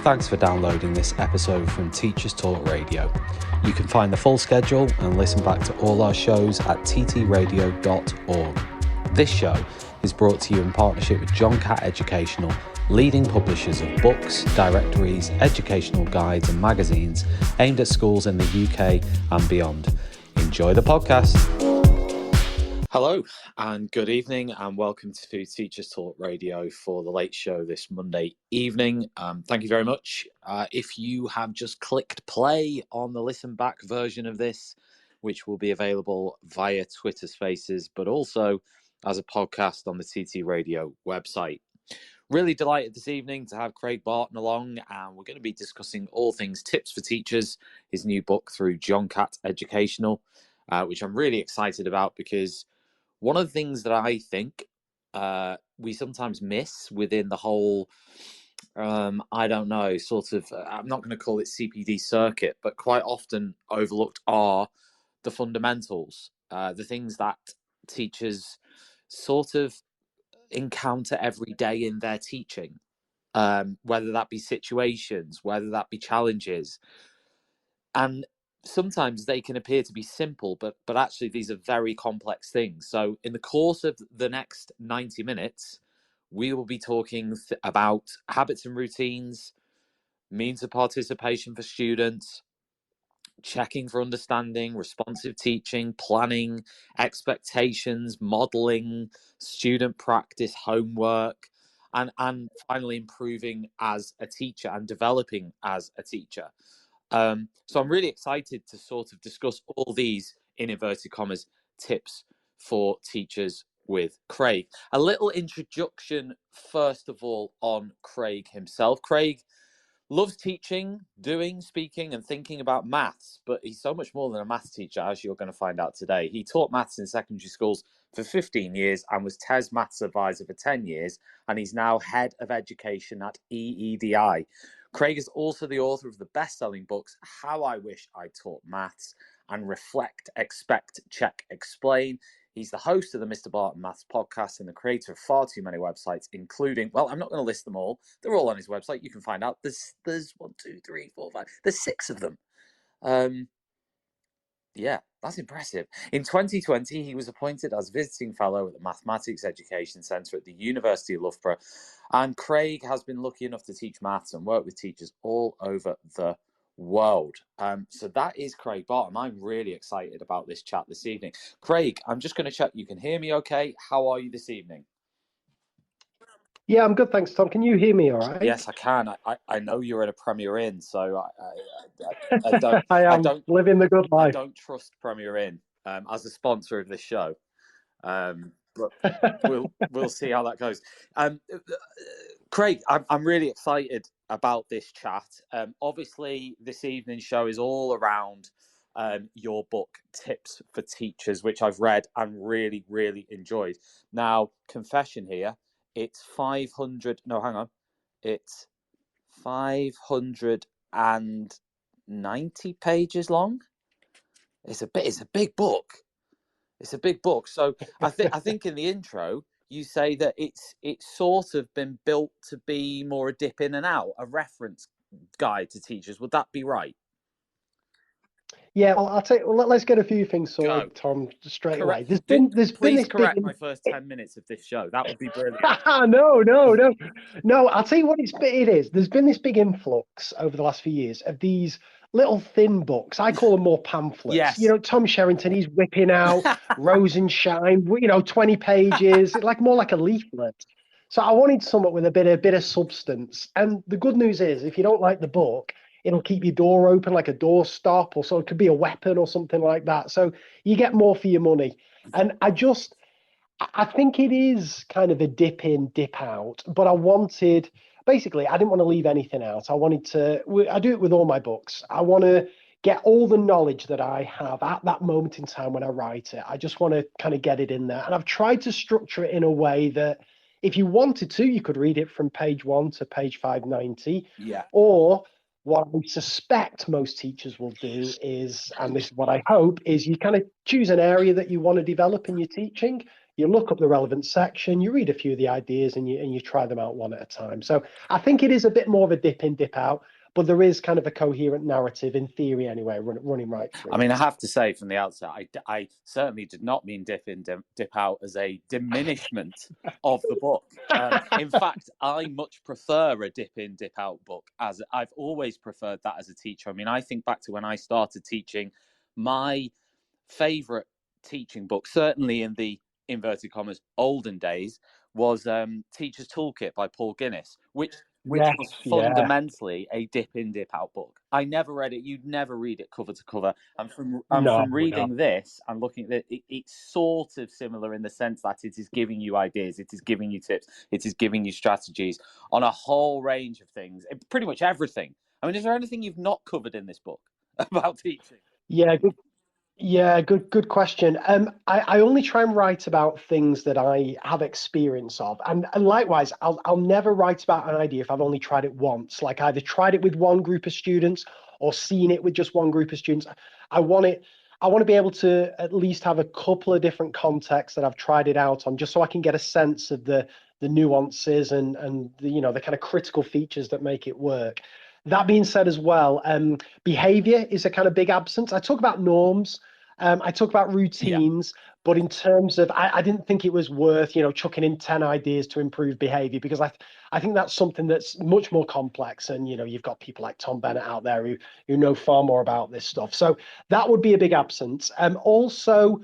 Thanks for downloading this episode from Teachers Talk Radio. You can find the full schedule and listen back to all our shows at ttradio.org. This show is brought to you in partnership with John Catt Educational, leading publishers of books, directories, educational guides and magazines aimed at schools in the UK and beyond. Enjoy the podcast. Hello and good evening and welcome to Teachers Talk Radio for the late show this Monday evening. Thank you very much. If you have just clicked play on the listen back version of this, which will be available via Twitter Spaces, but also as a podcast on the TT Radio website. Really delighted this evening to have Craig Barton along, and we're going to be discussing all things tips for teachers, his new book through John Catt Educational, which I'm really excited about because one of the things that I think we sometimes miss within the whole, I'm not going to call it CPD circuit, but quite often overlooked are the fundamentals, the things that teachers sort of encounter every day in their teaching, whether that be situations, whether that be challenges. And sometimes they can appear to be simple, but actually these are very complex things. So in the course of the next 90 minutes, we will be talking about habits and routines, means of participation for students, checking for understanding, responsive teaching, planning, expectations, modeling, student practice, homework, and finally improving as a teacher and developing as a teacher. So I'm really excited to sort of discuss all these, in inverted commas, tips for teachers with Craig. A little introduction, first of all, on Craig himself. Craig loves teaching, doing, speaking, and thinking about maths, but he's so much more than a maths teacher, as you're going to find out today. He taught maths in secondary schools for 15 years and was TES maths advisor for 10 years, and he's now head of education at EEDI. Craig is also the author of the best-selling books, How I Wish I Taught Maths and Reflect, Expect, Check, Explain. He's the host of the Mr. Barton Maths podcast and the creator of far too many websites, including, well, I'm not going to list them all. They're all on his website. You can find out. There's 1, 2, 3, 4, 5. There's 6 of them. Yeah, that's impressive. In 2020, he was appointed as visiting fellow at the Mathematics Education Centre at the University of Loughborough. And Craig has been lucky enough to teach maths and work with teachers all over the world. So that is Craig Barton. I'm really excited about this chat this evening. Craig, I'm just going to check you can hear me okay. How are you this evening? Yeah, I'm good, thanks, Tom. Can you hear me all right? Yes, I can. I know you're at a Premier Inn, so I don't living the good life. I don't trust Premier Inn as a sponsor of this show, but we'll see how that goes. Craig, I'm really excited about this chat. Obviously, this evening's show is all around your book, Tips for Teachers, which I've read and really, really enjoyed. Now, confession here. It's 590 pages long. It's a big book. It's a big book. So I think in the intro you say that it's sort of been built to be more a dip in and out, a reference guide to teachers. Would that be right? Yeah, well, let's get a few things sorted, Tom, straight away. Please correct my first 10 minutes of this show. That would be brilliant. No. I'll tell you what it is. There's been this big influx over the last few years of these little thin books. I call them more pamphlets. Yes. You know, Tom Sherrington, he's whipping out Rose and Shine, 20 pages, more like a leaflet. So I wanted something with a bit of substance. And the good news is, if you don't like the book, it'll keep your door open like a doorstop, or so it could be a weapon or something like that. So you get more for your money. And I think it is kind of a dip in, dip out, but I didn't want to leave anything out. I do it with all my books. I want to get all the knowledge that I have at that moment in time when I write it. I just want to kind of get it in there. And I've tried to structure it in a way that if you wanted to, you could read it from page 1 to page 590. Yeah. Or what I suspect most teachers will do is, and this is what I hope, is you kind of choose an area that you want to develop in your teaching. you look up the relevant section, you read a few of the ideas, and you try them out one at a time. So I think it is a bit more of a dip in, dip out, but there is kind of a coherent narrative in theory anyway, running right through I mean, I it. have to say from the outset, I certainly did not mean dip in, dip out as a diminishment of the book. In fact, I much prefer a dip in, dip out book, as I've always preferred that as a teacher. I mean, I think back to when I started teaching, my favorite teaching book, certainly in the inverted commas olden days, was Teacher's Toolkit by Paul Guinness, which Yes, was yeah, fundamentally a dip in, dip out book. I never read it. You'd never read it cover to cover. And no, from no. reading this and looking at it, it's sort of similar in the sense that it is giving you ideas, it is giving you tips, it is giving you strategies on a whole range of things, pretty much everything. I mean, is there anything you've not covered in this book about teaching? Yeah, good. Yeah, good question. I only try and write about things that I have experience of, and likewise, I'll never write about an idea if I've only tried it once. Like either tried it with one group of students or seen it with just one group of students. I want it. I want to be able to at least have a couple of different contexts that I've tried it out on, just so I can get a sense of the nuances and the, the kind of critical features that make it work. That being said, as well, behavior is a kind of big absence. I talk about norms, I talk about Yeah. routines, but in terms of, I didn't think it was worth, chucking in 10 ideas to improve behavior, because I think that's something that's much more complex. And, you've got people like Tom Bennett out there who know far more about this stuff. So that would be a big absence. Also,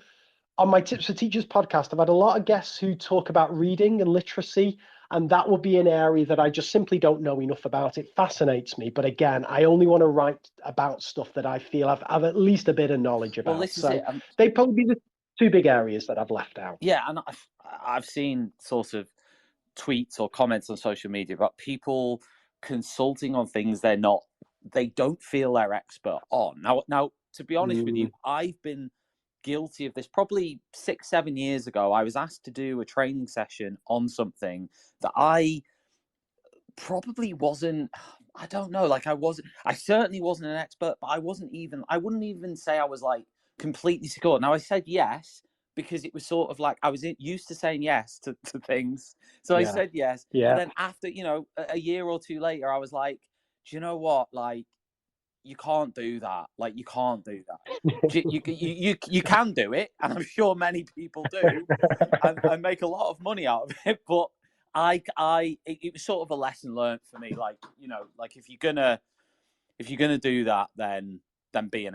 on my Tips for Teachers podcast, I've had a lot of guests who talk about reading and literacy, and that would be an area that I just simply don't know enough about. It fascinates me, but again, I only want to write about stuff that I feel I've at least a bit of knowledge Well, about. this is it. So they probably be the two big areas that I've left out. Yeah, and I've seen sort of tweets or comments on social media about people consulting on things they don't feel they're expert on. Now, to be honest with Mm, you, I've been guilty of this probably 6, 7 years ago. I was asked to do a training session on something that I probably wasn't. I don't know. Like I certainly wasn't an expert, but I wouldn't even say I was like completely secure. Now I said yes because it was sort of like I was used to saying yes to things. So I yeah, said yes. And yeah, then after, a year or two later, I was like, do you know what? Like, you can't do that. Like, you can't do that. You can do it, and I'm sure many people do, and make a lot of money out of it. But it was sort of a lesson learned for me. Like, like if you're gonna do that, then be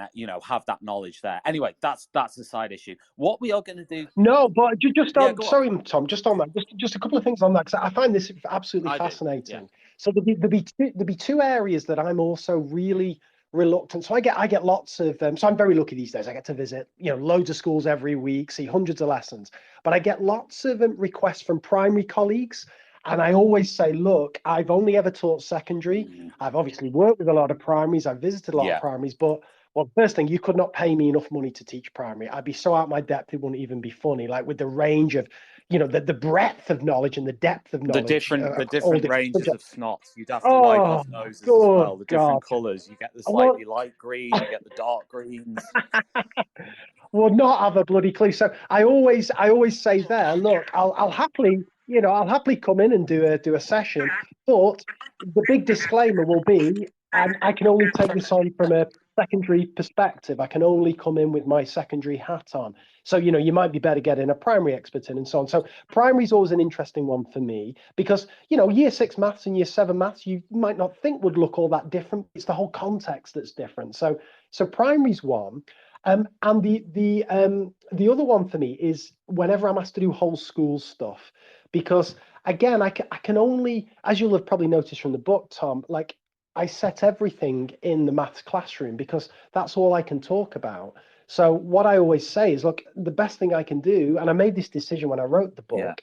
have that knowledge there. Anyway, that's a side issue. What we are gonna do? No, but just Yeah, on, go on. sorry, Tom, just on that, just a couple of things on that, because I find this absolutely I do. Yeah, fascinating. So there'll be two areas that I'm also really reluctant. So I get lots of, so I'm very lucky these days. I get to visit, loads of schools every week, see hundreds of lessons, but I get lots of requests from primary colleagues. And I always say, look, I've only ever taught secondary. I've obviously worked with a lot of primaries. I've visited a lot of yeah. primaries, but well, first thing, you could not pay me enough money to teach primary. I'd be so out my depth, it wouldn't even be funny. Like with the range of, the breadth of knowledge and the depth of the knowledge different the across all different different ranges of subjects. snots. You'd have to wipe Oh, off noses as good well. The God. different colours. You get the Well, slightly light green. You get the dark greens. would not have a bloody clue. So I always say there, look, I'll happily, I'll happily come in and do a session, but the big disclaimer will be, I can only take this on from a secondary perspective. I can only come in with my secondary hat on. So, you might be better getting a primary expert in and so on. So primary is always an interesting one for me because, year 6 maths and year 7 maths, you might not think would look all that different. It's the whole context that's different. So primary's one. And the other one for me is whenever I'm asked to do whole school stuff, because again, I can only, as you'll have probably noticed from the book, Tom, like I set everything in the maths classroom because that's all I can talk about. So what I always say is, look, the best thing I can do, and I made this decision when I wrote the Yeah. book,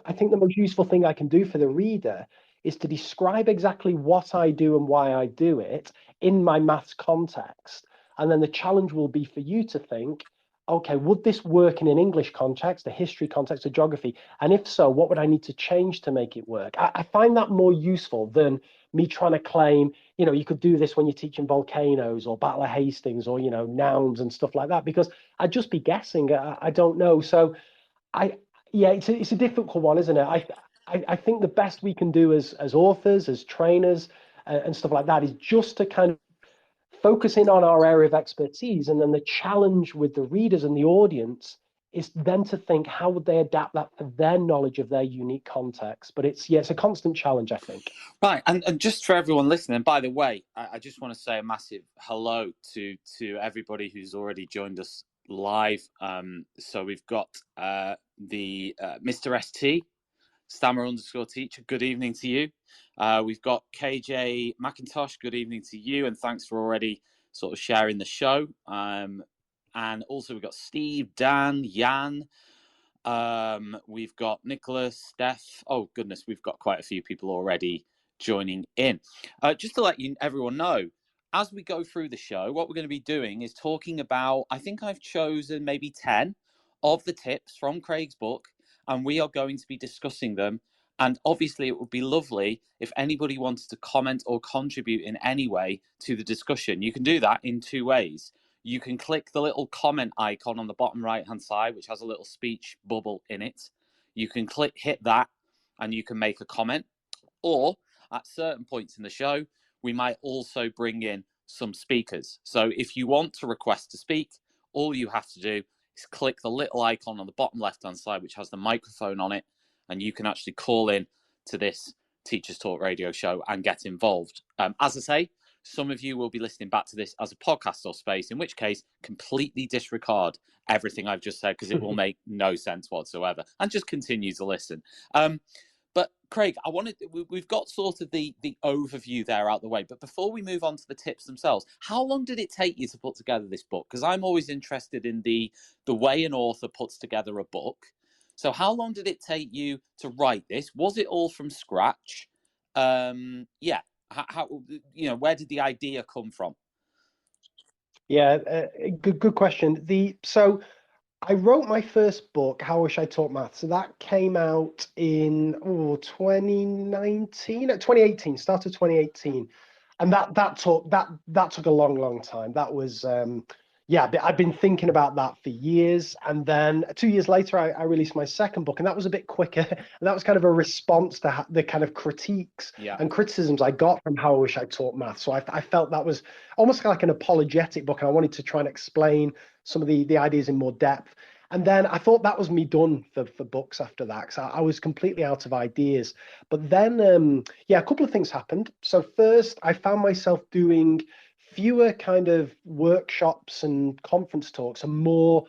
I think the most useful thing I can do for the reader is to describe exactly what I do and why I do it in my maths context. And then the challenge will be for you to think, okay, would this work in an English context, a history context, a geography? And if so, what would I need to change to make it work? I find that more useful than me trying to claim, you could do this when you're teaching volcanoes or Battle of Hastings or, nouns and stuff like that, because I'd just be guessing. I don't know. So I, Yeah, it's a difficult one, isn't it? I think the best we can do as authors, as trainers, and stuff like that is just to kind of focus in on our area of expertise, and then the challenge with the readers and the audience is then to think how would they adapt that for their knowledge of their unique context. But it's a constant challenge, I think. Right, and just for everyone listening, by the way, I just want to say a massive hello to everybody who's already joined us live. So we've got the Mr. ST, Stammer underscore teacher. Good evening to you. We've got KJ McIntosh. Good evening to you, and thanks for already sort of sharing the show. And also we've got Steve, Dan, Jan. We've got Nicholas, Steph. Oh goodness, we've got quite a few people already joining in. Just to let everyone know, as we go through the show, what we're going to be doing is talking about, I think I've chosen maybe 10 of the tips from Craig's book, and we are going to be discussing them. And obviously, it would be lovely if anybody wanted to comment or contribute in any way to the discussion. You can do that in two ways. You can click the little comment icon on the bottom right-hand side, which has a little speech bubble in it. You can hit that, and you can make a comment. Or at certain points in the show, we might also bring in some speakers. So if you want to request to speak, all you have to do is click the little icon on the bottom left-hand side, which has the microphone on it, and you can actually call in to this Teachers Talk radio show and get involved. As I say, some of you will be listening back to this as a podcast or space, in which case completely disregard everything I've just said because it will make no sense whatsoever, and just continue to listen. But Craig, we've got sort of the overview there out the way, but before we move on to the tips themselves, how long did it take you to put together this book? Because I'm always interested in the way an author puts together a book. So how long did it take you to write this? Was it all from scratch? Yeah. How where did the idea come from? Yeah, good question. So I wrote my first book, How I Wish I Taught Maths. So that came out in 2018, start of 2018. And that took a long time. That was I've been thinking about that for years. And then 2 years later, I released my second book, and that was a bit quicker. And that was kind of a response to the kind of critiques and criticisms I got from How I Wish I Taught Maths. So I felt that was almost like an apologetic book, and I wanted to try and explain some of the ideas in more depth. And then I thought that was me done for books after that, because I was completely out of ideas. But then, a couple of things happened. So first, I found myself doing fewer kind of workshops and conference talks and more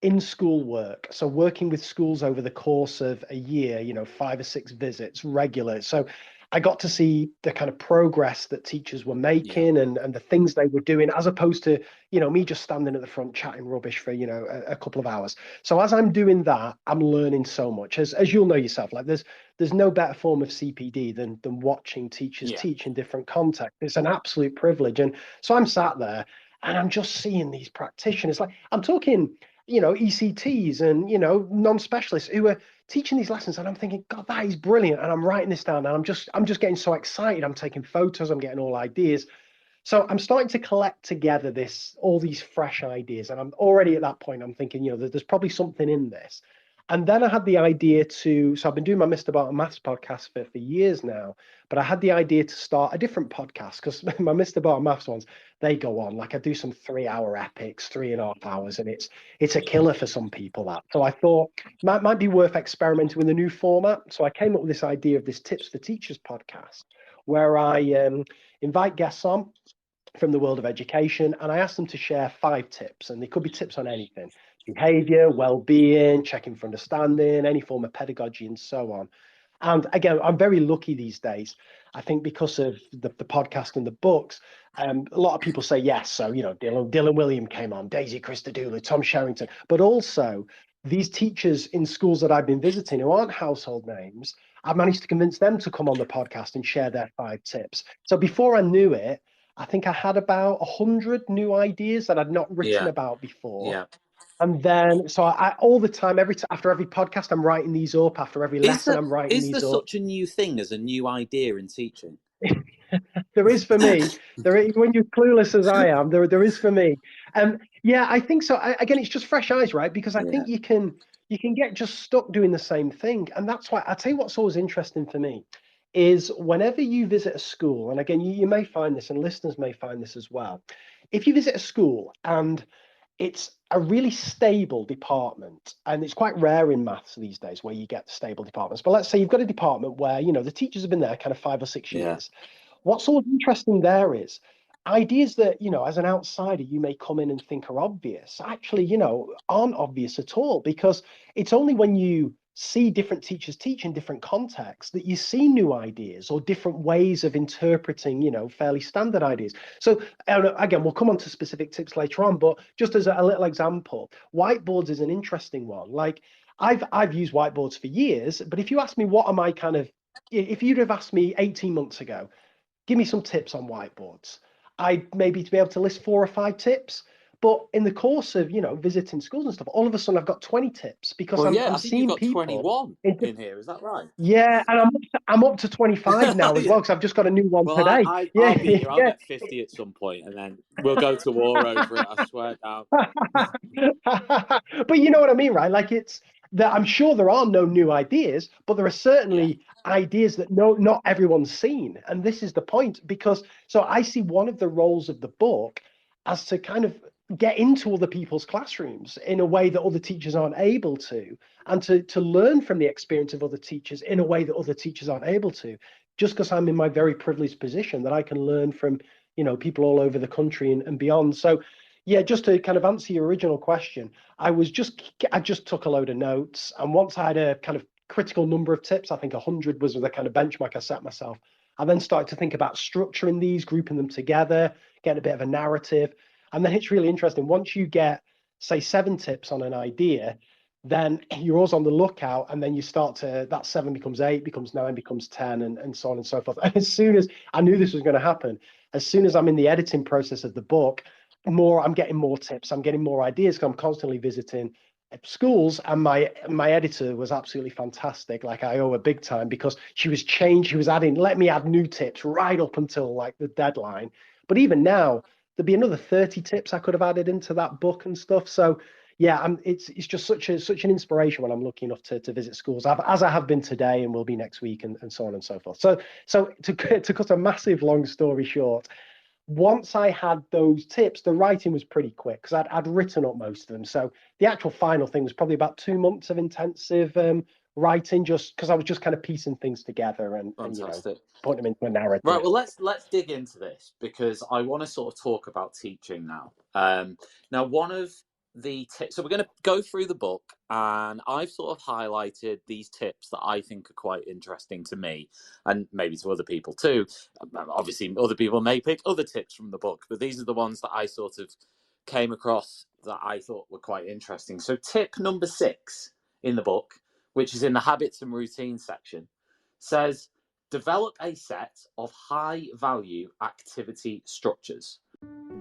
in-school work. So working with schools over the course of a year, 5 or 6 visits regular. So I got to see the kind of progress that teachers were making and the things they were doing, as opposed to, me just standing at the front chatting rubbish for, a couple of hours. So as I'm doing that, I'm learning so much. As you'll know yourself, like there's no better form of CPD than watching teachers teach in different contexts. It's an absolute privilege. And so I'm sat there and I'm just seeing these practitioners. Like I'm talking, ECTs and, non-specialists who are teaching these lessons, and I'm thinking, God, that is brilliant. And I'm writing this down, and I'm just getting so excited. I'm taking photos, I'm getting all ideas. So I'm starting to collect together all these fresh ideas. And I'm already at that point, I'm thinking, there's probably something in this. And then I had the idea so I've been doing my Mr. Barton Maths podcast for years now, but I had the idea to start a different podcast, because my Mr. Barton Maths ones, they go on. Like I do some 3-hour epics, 3.5 hours, and it's a killer for some people, that. So I thought might be worth experimenting with a new format. So I came up with this idea of this Tips for Teachers podcast, where I invite guests on from the world of education, and I ask them to share 5 tips, and they could be tips on anything: behavior, well-being, checking for understanding, any form of pedagogy, and so on. And again, I'm very lucky these days, I think, because of the podcast and the books. A lot of people say yes. So, Dylan William came on, Daisy Christodoulou, Tom Sherrington, but also these teachers in schools that I've been visiting who aren't household names, I've managed to convince them to come on the podcast and share their 5 tips. So before I knew it, I think I had about 100 new ideas that I'd not written about before. Yeah. And then, so I all the time, after every podcast, I'm writing these up. After every lesson, I'm writing these up. Is there such a new thing as a new idea in teaching? There is for me. When you're clueless as I am, there is for me. I think so. Again, it's just fresh eyes, right? Because I think you can you can get just stuck doing the same thing. And that's why I tell you what's always interesting for me is whenever you visit a school, and again, you may find this, and listeners may find this as well. If you visit a school and it's a really stable department, and it's quite rare in maths these days where you get stable departments. But let's say you've got a department where, the teachers have been there kind of 5 or 6 Yeah. years. What's always interesting there is ideas that, as an outsider, you may come in and think are obvious, actually, aren't obvious at all, because it's only when you see different teachers teach in different contexts that you see new ideas or different ways of interpreting, fairly standard ideas. So again, we'll come on to specific tips later on, but just as a little example, whiteboards is an interesting one. Like I've used whiteboards for years, but if you ask me if you'd have asked me 18 months ago, give me some tips on whiteboards, I'd maybe to be able to list 4 or 5 tips. But in the course of, visiting schools and stuff, all of a sudden I've got 20 tips because Well, yeah, I'm I think you've seeing got people 21 in here. Is that right? yeah, and I'm up to 25 now as Yeah. well because I've just got a new one Well, today. I'll Yeah, beat you. I'll yeah. get 50 at some point, and then we'll go to war over it. I swear down. But you know what I mean, right? Like it's that I'm sure there are no new ideas, but there are certainly ideas that not everyone's seen. And this is the point, because so I see one of the roles of the book as to kind of get into other people's classrooms in a way that other teachers aren't able to, and to learn from the experience of other teachers in a way that other teachers aren't able to. Just because I'm in my very privileged position that I can learn from, people all over the country and beyond. So yeah, just to kind of answer your original question, I just took a load of notes, and once I had a kind of critical number of tips, I think 100 was the kind of benchmark I set myself. I then started to think about structuring these, grouping them together, getting a bit of a narrative, and then it's really interesting. Once you get, say, 7 tips on an idea, then you're always on the lookout, and then you start to that 7 becomes 8, becomes 9, becomes 10, and so on and so forth. And as soon as I knew this was going to happen, as soon as I'm in the editing process of the book, I'm getting more tips, I'm getting more ideas because I'm constantly visiting schools, and my editor was absolutely fantastic. Like I owe her big time because she was adding, let me add new tips right up until like the deadline. But even now, there'd be another 30 tips I could have added into that book and stuff. So yeah, it's just such an inspiration when I'm lucky enough to visit schools, as I have been today and will be next week, and so on and so forth. So to cut a massive long story short, once I had those tips, the writing was pretty quick because I'd written up most of them. So the actual final thing was probably about 2 months of intensive writing, just because I was just kind of piecing things together and Fantastic. putting them into a narrative. Right, well, let's dig into this because I want to sort of talk about teaching now. Now, one of the tips, so we're going to go through the book, and I've sort of highlighted these tips that I think are quite interesting to me, and maybe to other people too. Obviously, other people may pick other tips from the book, but these are the ones that I sort of came across that I thought were quite interesting. So, tip number 6 in the book, which is in the habits and routines section, says, develop a set of high-value activity structures.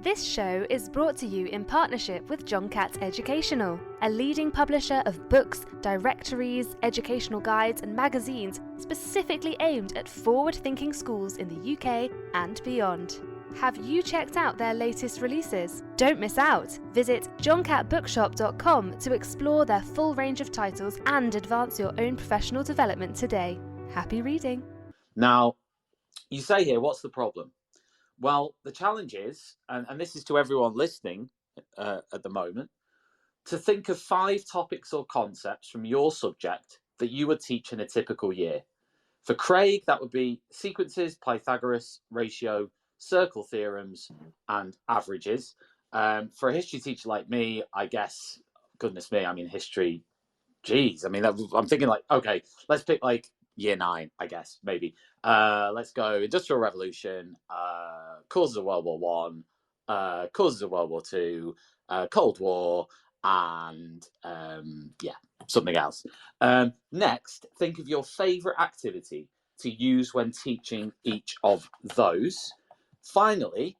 This show is brought to you in partnership with John Catt Educational, a leading publisher of books, directories, educational guides and magazines specifically aimed at forward-thinking schools in the UK and beyond. Have you checked out their latest releases? Don't miss out! Visit johncattbookshop.com to explore their full range of titles and advance your own professional development today. Happy reading! Now, you say here, what's the problem? Well, the challenge is, and this is to everyone listening at the moment, to think of 5 topics or concepts from your subject that you would teach in a typical year. For Craig, that would be sequences, Pythagoras, ratio, circle theorems, and averages. For a history teacher like me, I guess, goodness me, I mean, history, geez, I mean, I'm thinking like, okay, let's pick like year 9, I guess, maybe. Let's go Industrial Revolution, causes of World War One, causes of World War Two, Cold War, and something else. Next, think of your favourite activity to use when teaching each of those. Finally,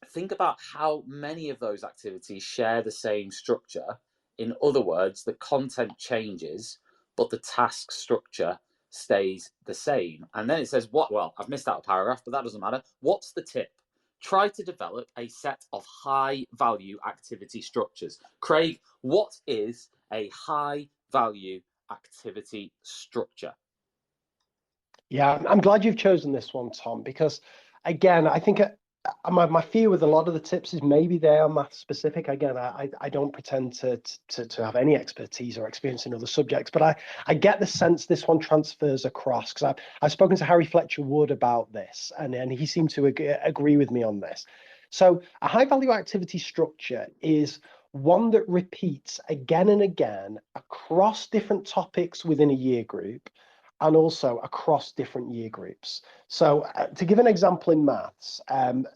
think about how many of those activities share the same structure. In other words, the content changes, but the task structure stays the same. And then it says, well, I've missed out a paragraph, but that doesn't matter. What's the tip? Try to develop a set of high value activity structures. Craig, what is a high value activity structure? Yeah, I'm glad you've chosen this one, Tom, because again, I think my fear with a lot of the tips is maybe they are math specific. Again, I don't pretend to have any expertise or experience in other subjects, but I get the sense this one transfers across, because I've spoken to Harry Fletcher Wood about this, and he seemed to agree with me on this. So a high value activity structure is one that repeats again and again across different topics within a year group, and also across different year groups. So to give an example in maths,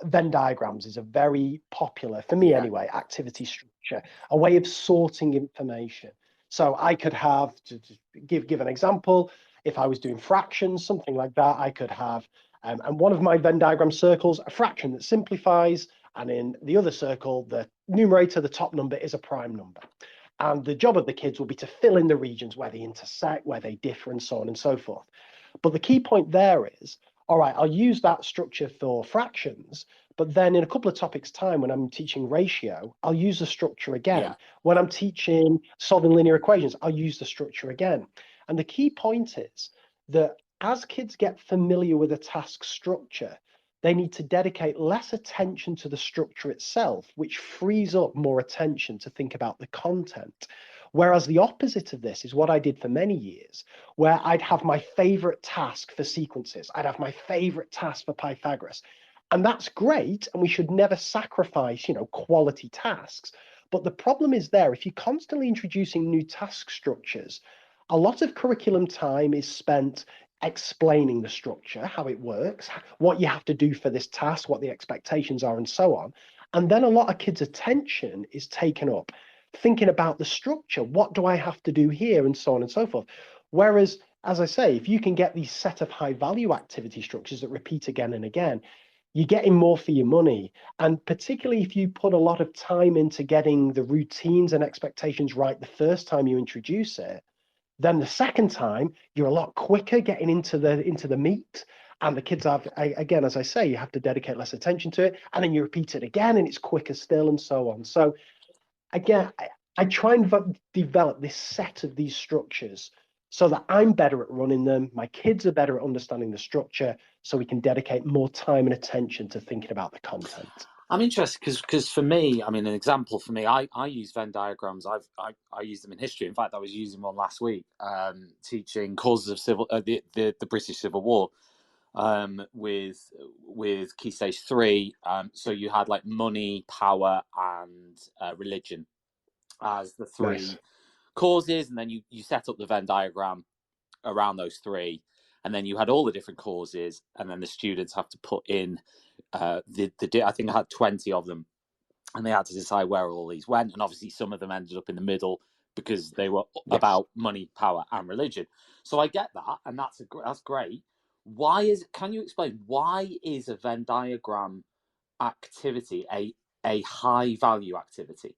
Venn diagrams is a very popular, for me anyway, activity structure, a way of sorting information. So I could have, to give an example, if I was doing fractions, something like that, I could have, and one of my Venn diagram circles, a fraction that simplifies, and in the other circle, the numerator, the top number, is a prime number. And the job of the kids will be to fill in the regions where they intersect, where they differ, and so on and so forth. But the key point there is, all right, I'll use that structure for fractions, but then in a couple of topics' time, when I'm teaching ratio, I'll use the structure again. Yeah. When I'm teaching solving linear equations, I'll use the structure again. And the key point is that as kids get familiar with a task structure, they need to dedicate less attention to the structure itself, which frees up more attention to think about the content. Whereas the opposite of this is what I did for many years, where I'd have my favorite task for sequences. I'd have my favorite task for Pythagoras. And that's great. And we should never sacrifice, quality tasks. But the problem is there, if you're constantly introducing new task structures, a lot of curriculum time is spent explaining the structure, how it works, what you have to do for this task, what the expectations are, and so on. And then a lot of kids' attention is taken up thinking about the structure. What do I have to do here, and so on and so forth. Whereas, as I say, if you can get these set of high value activity structures that repeat again and again, you're getting more for your money. And particularly if you put a lot of time into getting the routines and expectations right the first time you introduce it, then the second time, you're a lot quicker getting into the meat. And the kids have, again, as I say, you have to dedicate less attention to it. And then you repeat it again, and it's quicker still, and so on. So again, I try and develop this set of these structures so that I'm better at running them. My kids are better at understanding the structure, so we can dedicate more time and attention to thinking about the content. I'm interested because for me, I mean, an example for me, I use Venn diagrams. I use them in history. In fact, I was using one last week, teaching causes of the British Civil War, with Key Stage 3. So you had like money, power, and religion as the three causes, and then you set up the Venn diagram around those three, and then you had all the different causes, and then the students have to put in I think I had 20 of them, and they had to decide where all these went, and obviously some of them ended up in the middle because they were about money, power, and religion. So I get that, and that's great. Can you explain why is a Venn diagram activity a high value activity?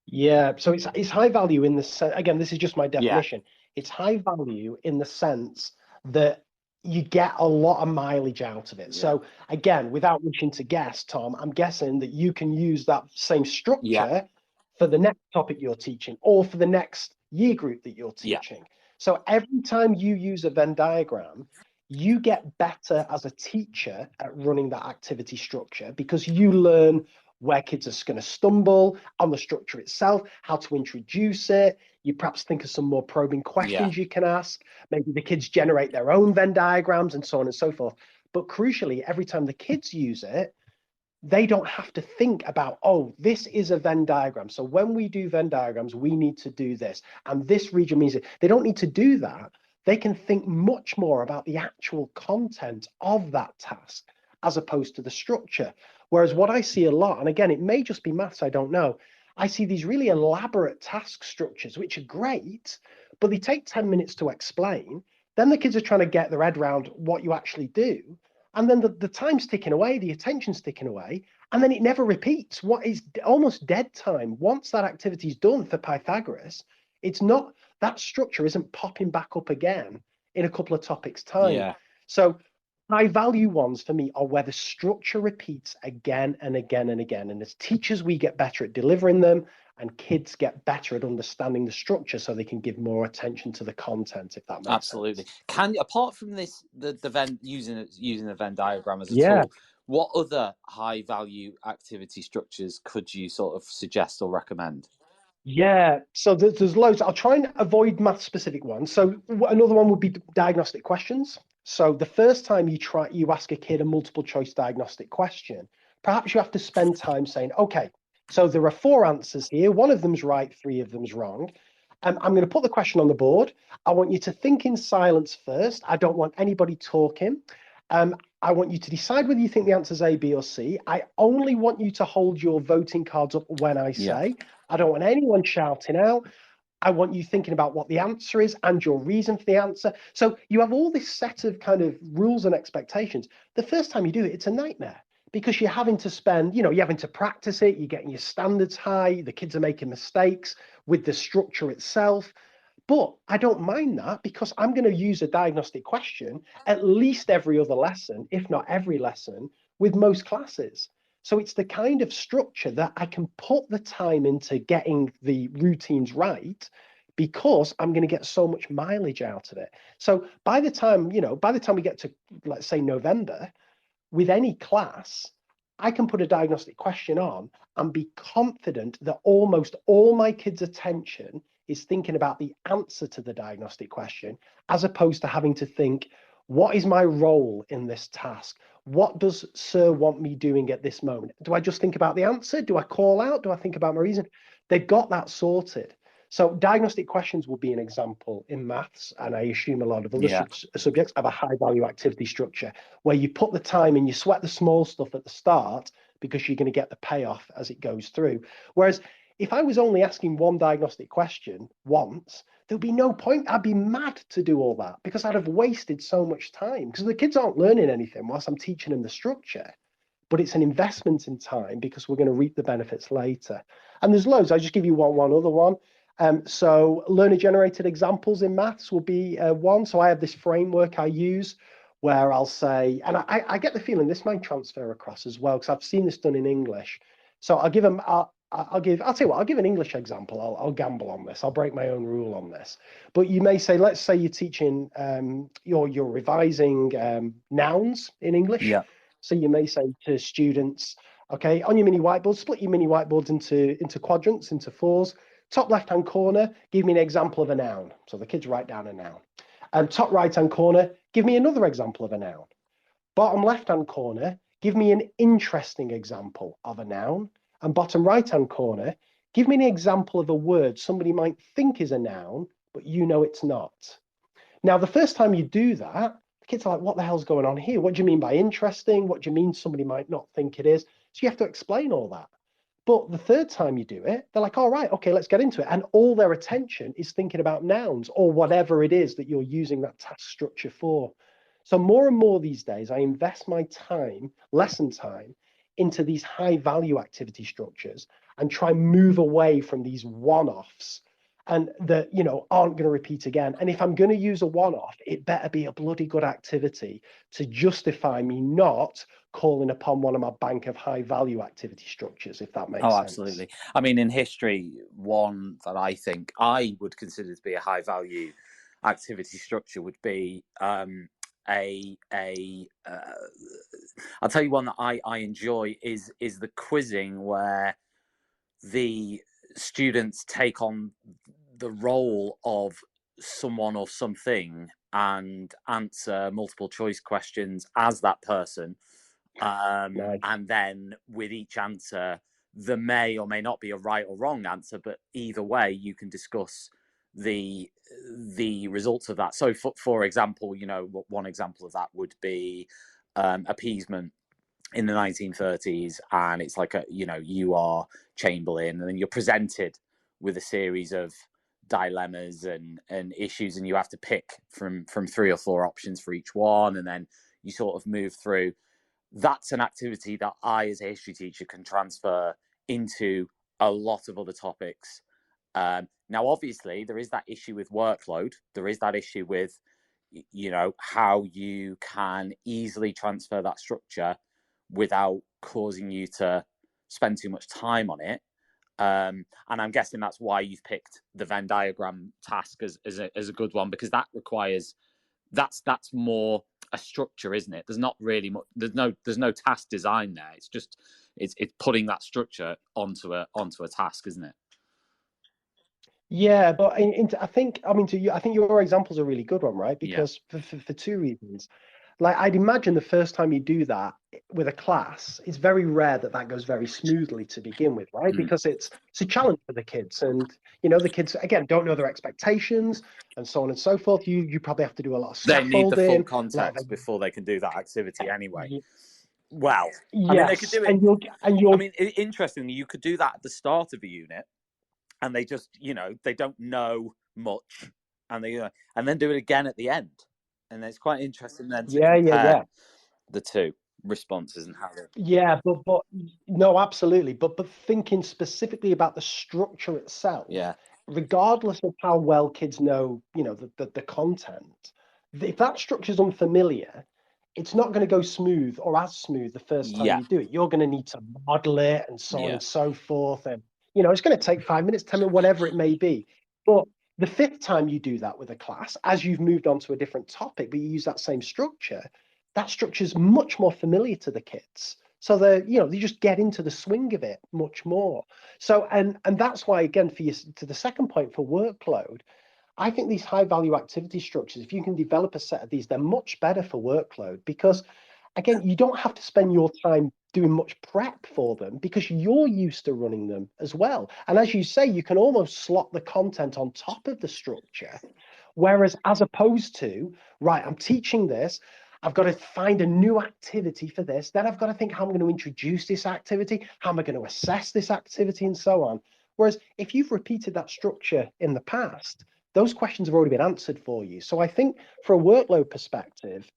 Yeah, so it's high value in the sense, again, this is just my definition. It's high value in the sense that you get a lot of mileage out of it. So again, without wishing to guess, Tom, I'm guessing that you can use that same structure for the next topic you're teaching, or for the next year group that you're teaching. So every time you use a Venn diagram, you get better as a teacher at running that activity structure, because you learn where kids are going to stumble on the structure itself, how to introduce it. You perhaps think of some more probing questions you can ask. Maybe the kids generate their own Venn diagrams, and so on and so forth. But crucially, every time the kids use it, they don't have to think about, oh, this is a Venn diagram. So when we do Venn diagrams, we need to do this. And this region means it. They don't need to do that. They can think much more about the actual content of that task as opposed to the structure. Whereas what I see a lot, and again, it may just be maths, I don't know, I see these really elaborate task structures, which are great, but they take 10 minutes to explain. Then the kids are trying to get their head around what you actually do. And then the time's ticking away, the attention's ticking away, and then it never repeats. What is almost dead time. Once that activity's done for Pythagoras, it's not, that structure isn't popping back up again in a couple of topics' time. So high value ones for me are where the structure repeats again and again and again. And as teachers, we get better at delivering them. and kids get better at understanding the structure so they can give more attention to the content, if that makes Absolutely. sense. Can, apart from this, the Venn, using the Venn diagram as a Yeah. tool, what other high value activity structures could you sort of suggest or recommend? Yeah, so there's loads. I'll try and avoid math specific ones. So another one would be diagnostic questions. So the first time you ask a kid a multiple choice diagnostic question, perhaps you have to spend time saying, okay, so there are 4 answers here. One of them's right, 3 of them's wrong. I'm going to put the question on the board. I want you to think in silence first. I don't want anybody talking. I want you to decide whether you think the answer is A, B, or C. I only want you to hold your voting cards up when I say. I don't want anyone shouting out. I want you thinking about what the answer is and your reason for the answer. So you have all this set of kind of rules and expectations. The first time you do it, it's a nightmare because you're having to spend, you're having to practice it. You're getting your standards high. The kids are making mistakes with the structure itself. But I don't mind that because I'm going to use a diagnostic question at least every other lesson, if not every lesson, with most classes. So it's the kind of structure that I can put the time into getting the routines right because I'm going to get so much mileage out of it. So by the time we get to, let's say, November, with any class, I can put a diagnostic question on and be confident that almost all my kids' attention is thinking about the answer to the diagnostic question, as opposed to having to think, what is my role in this task? What does Sir want me doing at this moment? Do I just think about the answer? Do I call out? Do I think about my reason? They've got that sorted. So diagnostic questions will be an example in maths, and I assume a lot of other subjects have a high value activity structure where you put the time in, you sweat the small stuff at the start because you're going to get the payoff as it goes through. Whereas if I was only asking one diagnostic question once, there'd be no point. I'd be mad to do all that because I'd have wasted so much time because the kids aren't learning anything whilst I'm teaching them the structure. But it's an investment in time because we're going to reap the benefits later. And there's loads. I'll just give you one other one. So learner-generated examples in maths will be one. So I have this framework I use where I'll say, and I get the feeling this might transfer across as well because I've seen this done in English. So I'll give them, I'll tell you what, I'll give an English example. I'll gamble on this. I'll break my own rule on this. But you may say, let's say you're teaching, you're revising nouns in English. Yeah. So you may say to students, okay, on your mini whiteboard, split your mini whiteboards into quadrants, into 4s. Top left-hand corner, give me an example of a noun. So the kids write down a noun. And top right-hand corner, give me another example of a noun. Bottom left-hand corner, give me an interesting example of a noun. And bottom right-hand corner, give me an example of a word somebody might think is a noun, but you know it's not. Now, the first time you do that, the kids are like, what the hell's going on here? What do you mean by interesting? What do you mean somebody might not think it is? So you have to explain all that. But the third time you do it, they're like, all right, okay, let's get into it. And all their attention is thinking about nouns or whatever it is that you're using that task structure for. So more and more these days, I invest my time, lesson time, into these high value activity structures and try and move away from these one-offs and that, aren't going to repeat again. And if I'm going to use a one-off, it better be a bloody good activity to justify me not calling upon one of my bank of high value activity structures, if that makes sense. Oh, absolutely. I mean, in history, one that I think I would consider to be a high value activity structure would be I'll tell you one that I enjoy is the quizzing, where the students take on the role of someone or something and answer multiple choice questions as that person. Nice. And then with each answer, there may or may not be a right or wrong answer, but either way, you can discuss the results of that. So, for example, one example of that would be appeasement in the 1930s, and it's like you are Chamberlain, and then you're presented with a series of dilemmas and issues, and you have to pick from 3 or 4 options for each one, and then you sort of move through. That's an activity that I, as a history teacher, can transfer into a lot of other topics. Now, obviously, there is that issue with workload. There is that issue with, how you can easily transfer that structure without causing you to spend too much time on it. And I'm guessing that's why you've picked the Venn diagram task as a good one, because that requires that's more a structure, isn't it? There's not really much. There's no task design there. It's just it's putting that structure onto a task, isn't it? Yeah, but I think, I mean, I think your example's a really good one, right? Because for two reasons. Like, I'd imagine the first time you do that with a class, it's very rare that that goes very smoothly to begin with, right? Because it's a challenge for the kids, and the kids again don't know their expectations, and so on and so forth. You probably have to do a lot of They scaffolding. need the full context before they can do that activity anyway. Well, yes, I mean, they could do it. And you'll. I mean, interestingly, you could do that at the start of a unit, and they just, they don't know much, and then do it again at the end, and it's quite interesting then to compare the two responses and how they. Yeah, but no, absolutely. But thinking specifically about the structure itself. Yeah. Regardless of how well kids know, the content, if that structure is unfamiliar, it's not going to go smooth or as smooth the first time you do it. You're going to need to model it and so on and so forth. And, it's going to take 5 minutes, 10 minutes, whatever it may be. But the fifth time you do that with a class, as you've moved on to a different topic, but you use that same structure, that structure is much more familiar to the kids. So they just get into the swing of it much more. So, and that's why, again, to the second point for workload, I think these high value activity structures, if you can develop a set of these, they're much better for workload because, again, you don't have to spend your time doing much prep for them because you're used to running them as well. And as you say, you can almost slot the content on top of the structure. Whereas as opposed to, right, I'm teaching this, I've got to find a new activity for this. Then I've got to think how I'm going to introduce this activity, how am I going to assess this activity, and so on. Whereas if you've repeated that structure in the past, those questions have already been answered for you. So I think for a workload perspective,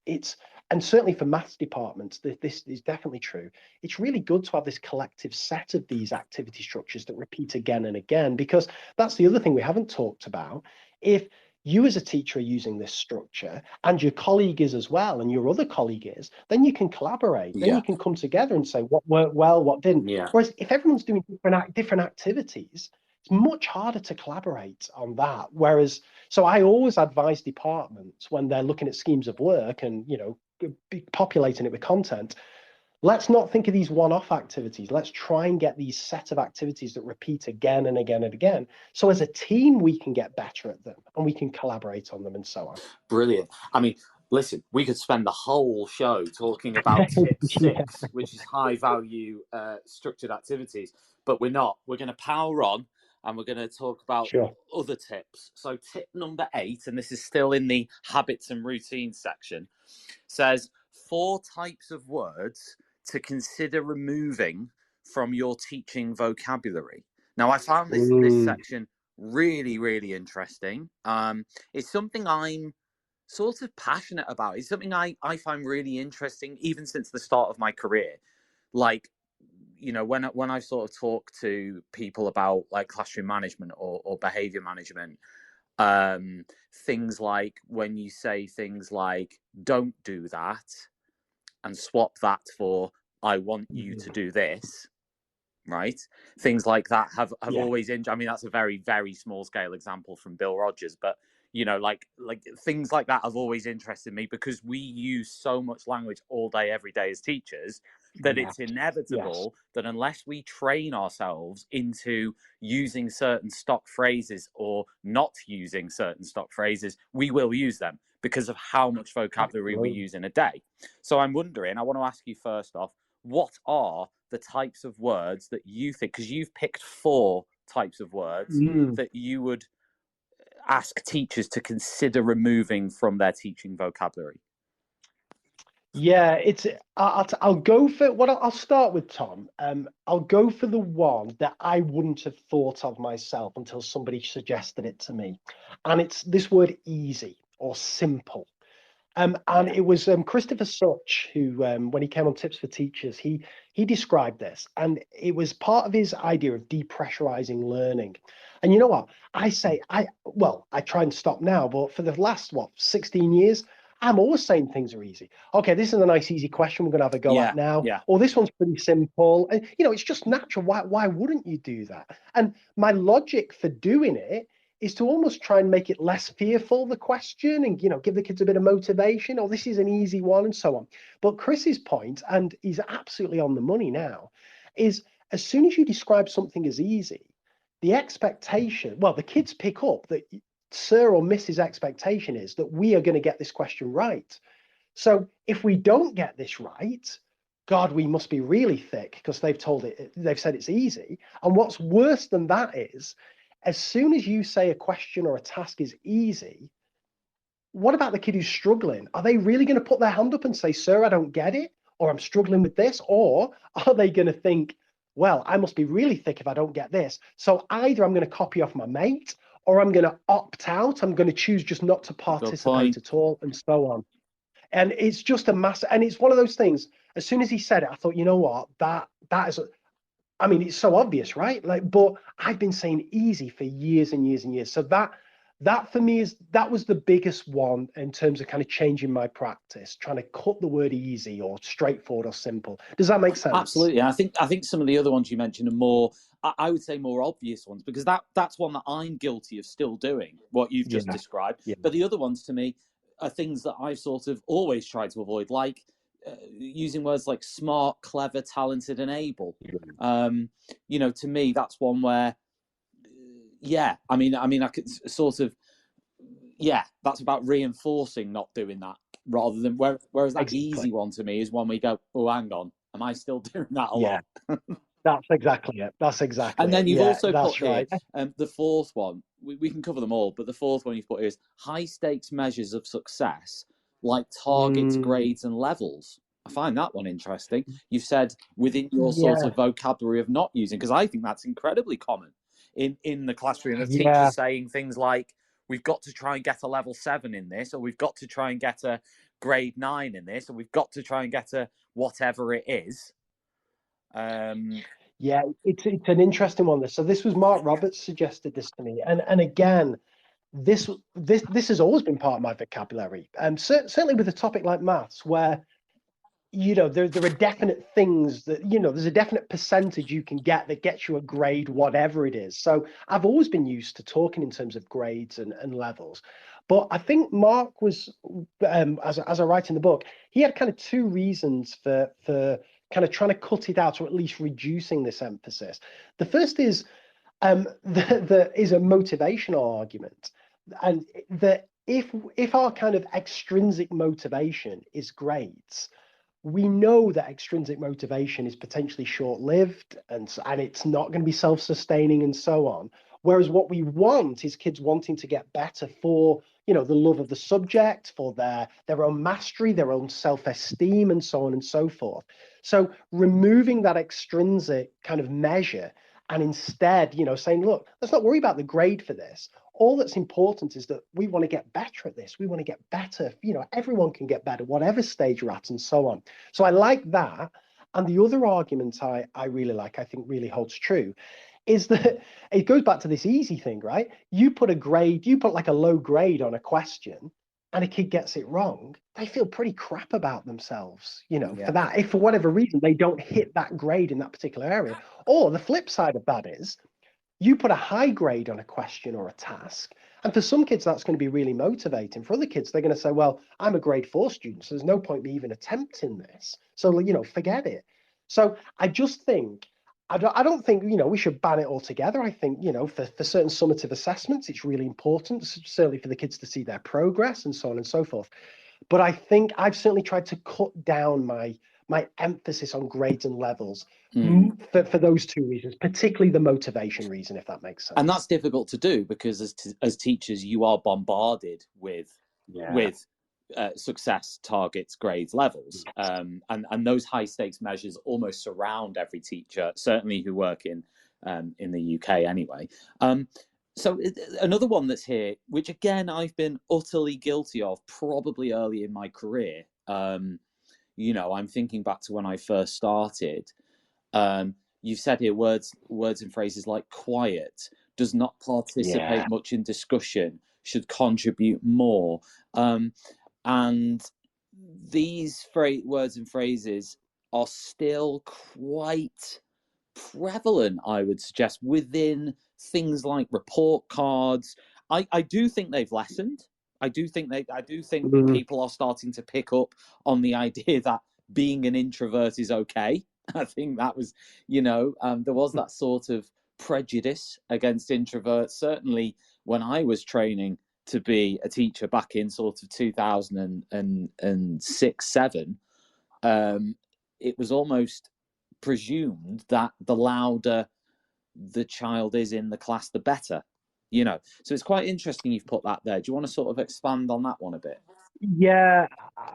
and certainly for maths departments, this is definitely true. It's really good to have this collective set of these activity structures that repeat again and again, because that's the other thing we haven't talked about. If you as a teacher are using this structure and your colleague is as well, and your other colleague is, then you can collaborate. Then you can come together and say what worked well, what didn't. Whereas if everyone's doing different activities, it's much harder to collaborate on that. Whereas, so I always advise departments when they're looking at schemes of work and, populating it with content, let's not think of these one-off activities. Let's try and get these set of activities that repeat again and again and again. So as a team, we can get better at them and we can collaborate on them and so on. Brilliant. I mean, listen, we could spend the whole show talking about tip 6, which is high value structured activities, but we're not. We're going to power on and we're going to talk about other tips. So tip number 8, and this is still in the habits and routines section, says 4 types of words to consider removing from your teaching vocabulary. Now, I found this section really, really interesting. It's something I'm sort of passionate about. It's something I find really interesting, even since the start of my career. Like, when I sort of talk to people about like classroom management or behavior management, things like when you say things like "don't do that" and swap that for "I want you to do this," right? Things like that have always I mean, that's a very, very small scale example from Bill Rogers, but like things like that have always interested me because we use so much language all day, every day as teachers that it's inevitable that unless we train ourselves into using certain stock phrases or not using certain stock phrases, we will use them because of how much vocabulary we use in a day. So I'm wondering, I want to ask you first off, what are the types of words that you think, because you've picked 4 types of words that you would ask teachers to consider removing from their teaching vocabulary? Yeah, I'll go for what I'll start with, Tom. I'll go for the one that I wouldn't have thought of myself until somebody suggested it to me. And it's this word easy or simple. And it was Christopher Such who, when he came on Tips for Teachers, he described this, and it was part of his idea of depressurizing learning. And you know what? I try and stop now, but for the last 16 years, I'm always saying things are easy. Okay, this is a nice, easy question we're going to have a go at now. Yeah. Or this one's pretty simple. And, it's just natural. Why wouldn't you do that? And my logic for doing it is to almost try and make it less fearful, the question, and, give the kids a bit of motivation. Oh, this is an easy one, and so on. But Chris's point, and he's absolutely on the money now, is as soon as you describe something as easy, the expectation, well, the kids pick up that Sir or Mrs. expectation is that we are going to get this question right. So if we don't get this right, God, we must be really thick because they've said it's easy. And what's worse than that is, as soon as you say a question or a task is easy, what about the kid who's struggling? Are they really going to put their hand up and say, sir, I don't get it, or I'm struggling with this? Or are they going to think, well, I must be really thick if I don't get this. So either I'm going to copy off my mate, or I'm going to opt out. I'm going to choose just not to participate at all, and so on. And it's just a massive, and it's one of those things. As soon as he said it, I thought, you know what, that is, I mean, it's so obvious, right? But I've been saying easy for years and years and years. So that for me that was the biggest one in terms of kind of changing my practice, trying to cut the word easy or straightforward or simple. Does that make sense? Absolutely. And I think some of the other ones you mentioned are more, I would say, more obvious ones, because that's one that I'm guilty of still doing, what you've just described. Yeah. But the other ones to me are things that I've sort of always tried to avoid, like using words like smart, clever, talented, and able. To me, that's one where, I mean, I could sort of, that's about reinforcing not doing that, rather than whereas that easy one to me is one where you go, oh, hang on, am I still doing that a lot? That's exactly it. And then you've also put here the fourth one. We can cover them all, but the fourth one you've put here is high stakes measures of success, like targets, grades, and levels. I find that one interesting. You've said within your sort of vocabulary of not using, because I think that's incredibly common in the classroom of teachers saying things like, we've got to try and get a level 7 in this, or we've got to try and get a grade 9 in this, or we've got to try and get a whatever it is. It's an interesting one. So this was Mark Roberts suggested this to me, and again, this has always been part of my vocabulary. Certainly with a topic like maths, where there are definite things that there's a definite percentage you can get that gets you a grade, whatever it is. So I've always been used to talking in terms of grades and levels. But I think Mark was, as I write in the book, he had kind of two reasons for kind of trying to cut it out, or at least reducing this emphasis. The first is there is a motivational argument, and that if our kind of extrinsic motivation is grades, we know that extrinsic motivation is potentially short-lived, and it's not going to be self-sustaining, and so on. Whereas what we want is kids wanting to get better for the love of the subject, for their own mastery, their own self-esteem, and so on and so forth. So removing that extrinsic kind of measure, and instead, saying, look, let's not worry about the grade for this. All that's important is that we want to get better at this. We want to get better. Everyone can get better, whatever stage you're at, and so on. So I like that. And the other argument I really like, I think really holds true, is that it goes back to this easy thing, right? You put like a low grade on a question, and a kid gets it wrong, they feel pretty crap about themselves, for that. If for whatever reason they don't hit that grade in that particular area. Or the flip side of that is, you put a high grade on a question or a task, and for some kids that's going to be really motivating. For other kids, they're going to say, well, I'm a grade 4 student, so there's no point me even attempting this. So, forget it. So I just think, I don't think, we should ban it altogether. I think, for certain summative assessments, it's really important, certainly for the kids to see their progress and so on and so forth. But I think I've certainly tried to cut down my emphasis on grades and levels for those two reasons, particularly the motivation reason, if that makes sense. And that's difficult to do because as teachers, you are bombarded with success targets, grades, levels, and those high stakes measures almost surround every teacher, certainly who work in the UK anyway. So another one that's here, which again I've been utterly guilty of, probably early in my career. I'm thinking back to when I first started. You've said here words and phrases like quiet, does not participate much in discussion, should contribute more. And these words and phrases are still quite prevalent, I would suggest, within things like report cards. I do think they've lessened. I do think people are starting to pick up on the idea that being an introvert is okay. I think that was, there was that sort of prejudice against introverts, certainly when I was training to be a teacher back in sort of 2006, 7. It was almost presumed that the louder the child is in the class, the better. So it's quite interesting you've put that there. Do you want to sort of expand on that one a bit? Yeah,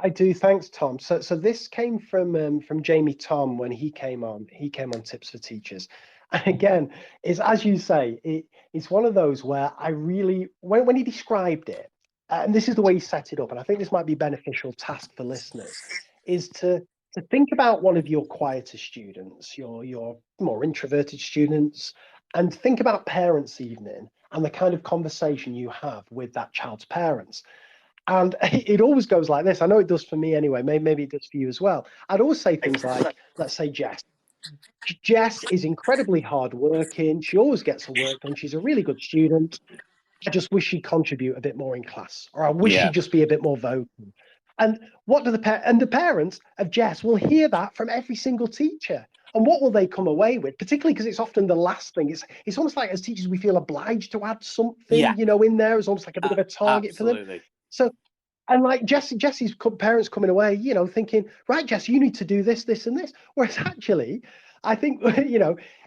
I do. Thanks, Tom. So this came from Jamie Tom when he came on. He came on Tips for Teachers. And again, it's as you say, it's one of those where I really, when he described it, and this is the way he set it up, and I think this might be a beneficial task for listeners, is to think about one of your quieter students, your more introverted students, and think about parents' evening and the kind of conversation you have with that child's parents. And it always goes like this. I know it does for me anyway. Maybe it does for you as well. I'd always say things like, let's say Jess. Jess is incredibly hardworking. She always gets her work done. She's a really good student. I just wish she'd contribute a bit more in class, or I wish she'd just be a bit more vocal. And what do the parents of Jess will hear that from every single teacher. And what will they come away with? Particularly because it's often the last thing. It's almost like as teachers we feel obliged to add something, in there. It's almost like a bit of a target for them. So, and like Jesse's parents coming away, thinking, right, Jess, you need to do this, this, and this. Whereas actually, I think,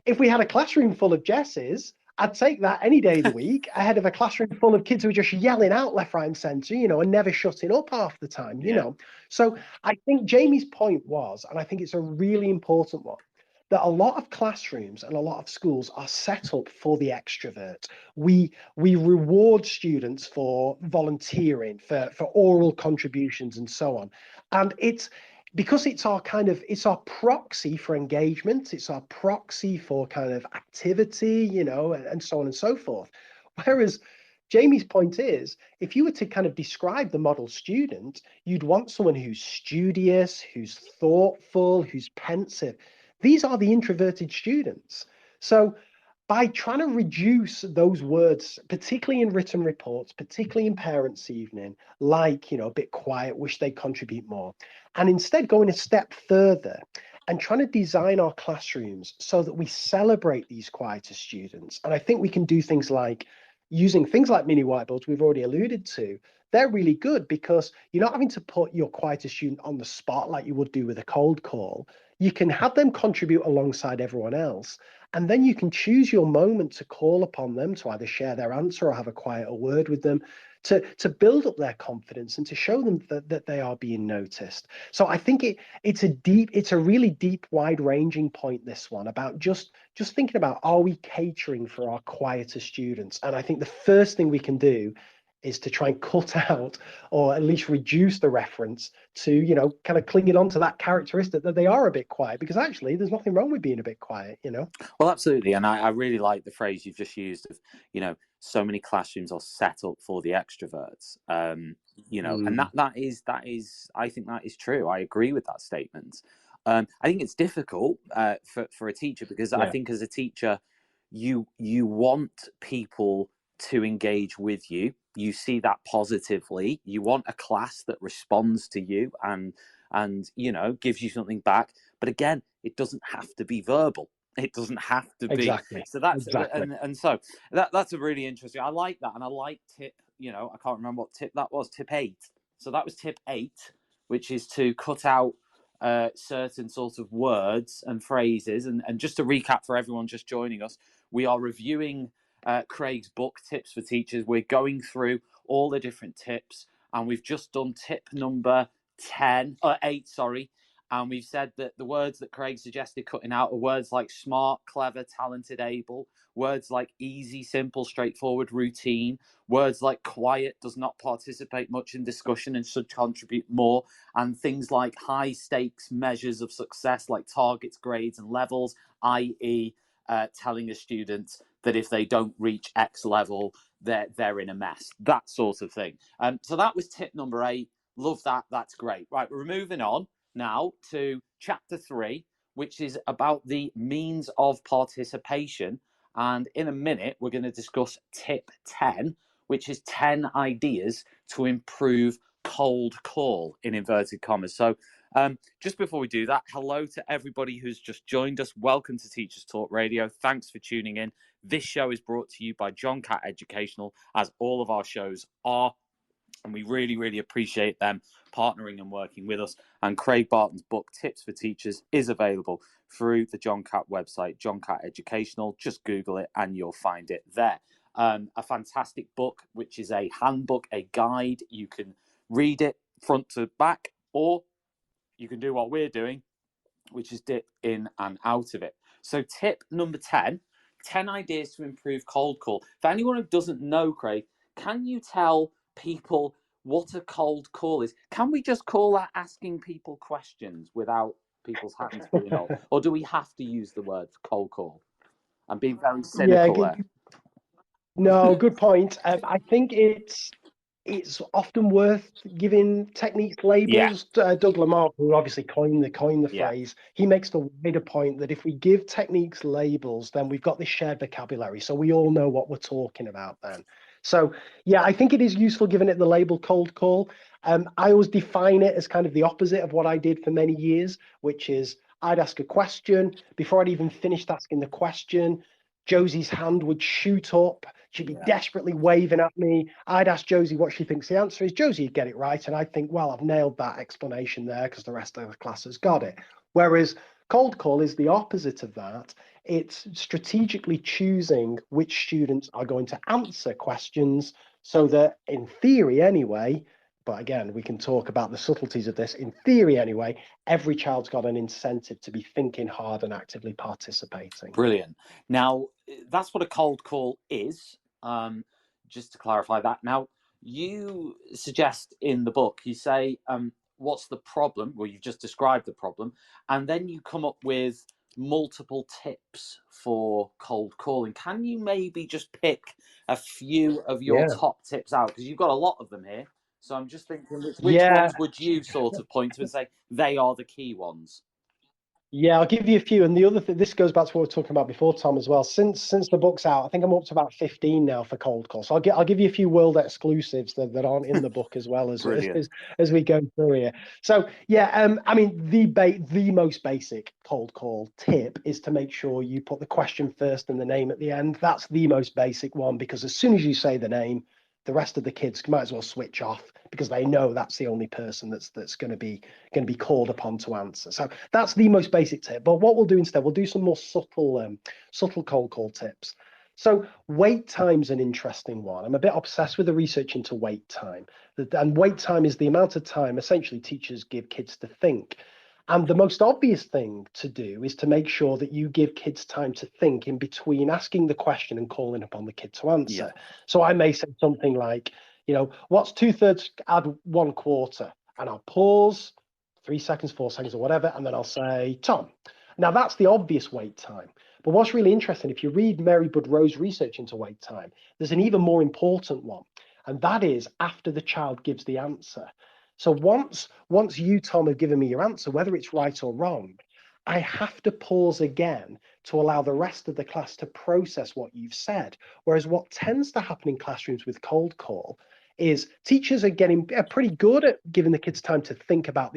if we had a classroom full of Jesses, I'd take that any day of the week ahead of a classroom full of kids who are just yelling out left, right, and centre, and never shutting up half the time, So I think Jamie's point was, and I think it's a really important one, that a lot of classrooms and a lot of schools are set up for the extrovert. We reward students for volunteering, for oral contributions and so on. And it's because it's our proxy for engagement, it's our proxy for kind of activity, and so on and so forth. Whereas Jamie's point is, if you were to kind of describe the model student, you'd want someone who's studious, who's thoughtful, who's pensive. These are the introverted students. So by trying to reduce those words, particularly in written reports, particularly in parents' evening, like, a bit quiet, wish they contribute more, and instead going a step further and trying to design our classrooms so that we celebrate these quieter students. And I think we can do things like using things like mini whiteboards we've already alluded to. They're really good because you're not having to put your quieter student on the spot like you would do with a cold call. You can have them contribute alongside everyone else. And then you can choose your moment to call upon them to either share their answer or have a quieter word with them, to build up their confidence and to show them that they are being noticed. So I think it's a really deep, wide-ranging point, this one, about just thinking about, are we catering for our quieter students? And I think the first thing we can do is to try and cut out or at least reduce the reference to, kind of clinging on to that characteristic that they are a bit quiet, because actually there's nothing wrong with being a bit quiet, Well, absolutely. And I really like the phrase you've just used of, so many classrooms are set up for the extroverts, and that is, I think that is true. I agree with that statement. I think it's difficult for a teacher because I think as a teacher, you want people to engage with you. You see that positively. You want a class that responds to you and gives you something back. But again, it doesn't have to be verbal. It doesn't have to be. Exactly. So that's exactly. and so that's a really interesting. I like that, and I like tip. I can't remember what tip that was. Tip 8. So that was tip 8, which is to cut out certain sorts of words and phrases. And just to recap for everyone just joining us, we are reviewing Craig's book, Tips for Teachers. We're going through all the different tips, and we've just done tip number 8, sorry. And we've said that the words that Craig suggested cutting out are words like smart, clever, talented, able, words like easy, simple, straightforward, routine, words like quiet, does not participate much in discussion and should contribute more, and things like high stakes measures of success like targets, grades, and levels, i.e., telling a student that if they don't reach X level, they're in a mess, that sort of thing. So that was tip number 8. Love that. That's great. Right, we're moving on now to chapter 3, which is about the means of participation. And in a minute, we're going to discuss tip 10, which is 10 ideas to improve cold call in inverted commas. So just before we do that, hello to everybody who's just joined us. Welcome to Teachers Talk Radio. Thanks for tuning in. This show is brought to you by John Catt Educational, as all of our shows are. And we really, really appreciate them partnering and working with us. And Craig Barton's book, Tips for Teachers, is available through the John Catt website, John Catt Educational. Just Google it and you'll find it there. A fantastic book, which is a handbook, a guide. You can read it front to back, or you can do what we're doing, which is dip in and out of it. So tip number 10, 10 ideas to improve cold call. For anyone who doesn't know, Craig, can you tell people what a cold call is? Can we just call that asking people questions without people's hands being up? Or do we have to use the word cold call? I'm being very cynical there. No, good point. I think it's often worth giving techniques labels. Doug Lamar, who obviously coined the phrase, he makes the wider point that if we give techniques labels, then we've got this shared vocabulary, so we all know what we're talking about then. So yeah, I think it is useful giving it the label cold call. I always define it as kind of the opposite of what I did for many years, which is I'd ask a question. Before I'd even finished asking the question, Josie's hand would shoot up. She'd be desperately waving at me. I'd ask Josie what she thinks the answer is. Josie would get it right. And I'd think, well, I've nailed that explanation there because the rest of the class has got it. Whereas cold call is the opposite of that. It's strategically choosing which students are going to answer questions so that, in theory anyway, but again, we can talk about the subtleties of this. In theory anyway, every child's got an incentive to be thinking hard and actively participating. Brilliant. Now, that's what a cold call is. Just to clarify that. Now, you suggest in the book, you say, what's the problem? Well, you've just described the problem. And then you come up with multiple tips for cold calling. Can you maybe just pick a few of your top tips out? Because you've got a lot of them here. So I'm just thinking, which ones would you sort of point to and say they are the key ones? Yeah, I'll give you a few. And the other thing, this goes back to what we were talking about before, Tom, as well. Since the book's out, I think I'm up to about 15 now for cold call. So I'll give you a few world exclusives that aren't in the book as well as we go through here. So yeah, I mean, the most basic cold call tip is to make sure you put the question first and the name at the end. That's the most basic one, because as soon as you say the name, the rest of the kids might as well switch off, because they know that's the only person that's going to be called upon to answer. So that's the most basic tip. But what we'll do instead, we'll do some more subtle cold call tips. So wait time's an interesting one. I'm a bit obsessed with the research into wait time. And wait time is the amount of time essentially teachers give kids to think. And the most obvious thing to do is to make sure that you give kids time to think in between asking the question and calling upon the kid to answer. So I may say something like, what's 2/3 add 1/4? And I'll pause 3 seconds, 4 seconds or whatever. And then I'll say, Tom. Now that's the obvious wait time. But what's really interesting, if you read Mary Bud Rowe's research into wait time, there's an even more important one. And that is after the child gives the answer. So once you, Tom, have given me your answer, whether it's right or wrong, I have to pause again to allow the rest of the class to process what you've said. Whereas what tends to happen in classrooms with cold call is teachers are getting pretty good at giving the kids time to think about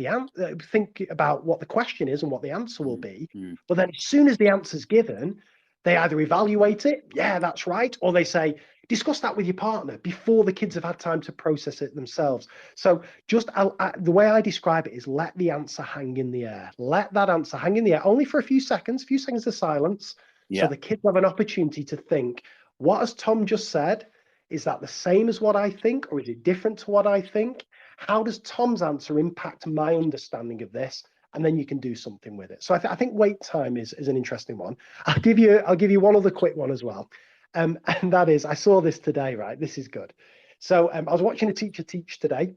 think about what the question is and what the answer will be. But then as soon as the answer's given, they either evaluate it, yeah, that's right, or they say, discuss that with your partner before the kids have had time to process it themselves. So just the way I describe it is let the answer hang in the air. Let that answer hang in the air only for a few seconds of silence. So the kids have an opportunity to think, what has Tom just said? Is that the same as what I think, or is it different to what I think? How does Tom's answer impact my understanding of this? And then you can do something with it. So I think wait time is an interesting one. I'll give you one other quick one as well. And that is, I saw this today, right? This is good. So I was watching a teacher teach today.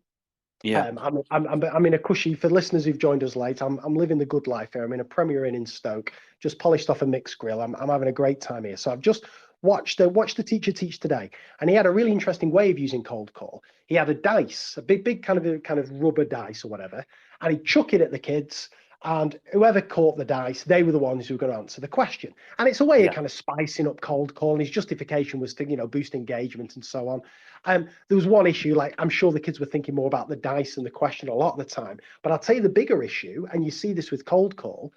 Yeah. I'm in a cushy, for listeners who've joined us late, I'm living the good life here. I'm in a Premier Inn in Stoke, just polished off a mixed grill. I'm having a great time here. So I've just watch the teacher teach today. And he had a really interesting way of using cold call. He had a dice, a big kind of rubber dice or whatever, and he'd chuck it at the kids. And whoever caught the dice, they were the ones who were going to answer the question. And it's a way of kind of spicing up cold call. And his justification was to, boost engagement and so on. There was one issue, like I'm sure the kids were thinking more about the dice and the question a lot of the time. But I'll tell you the bigger issue, and you see this with cold call,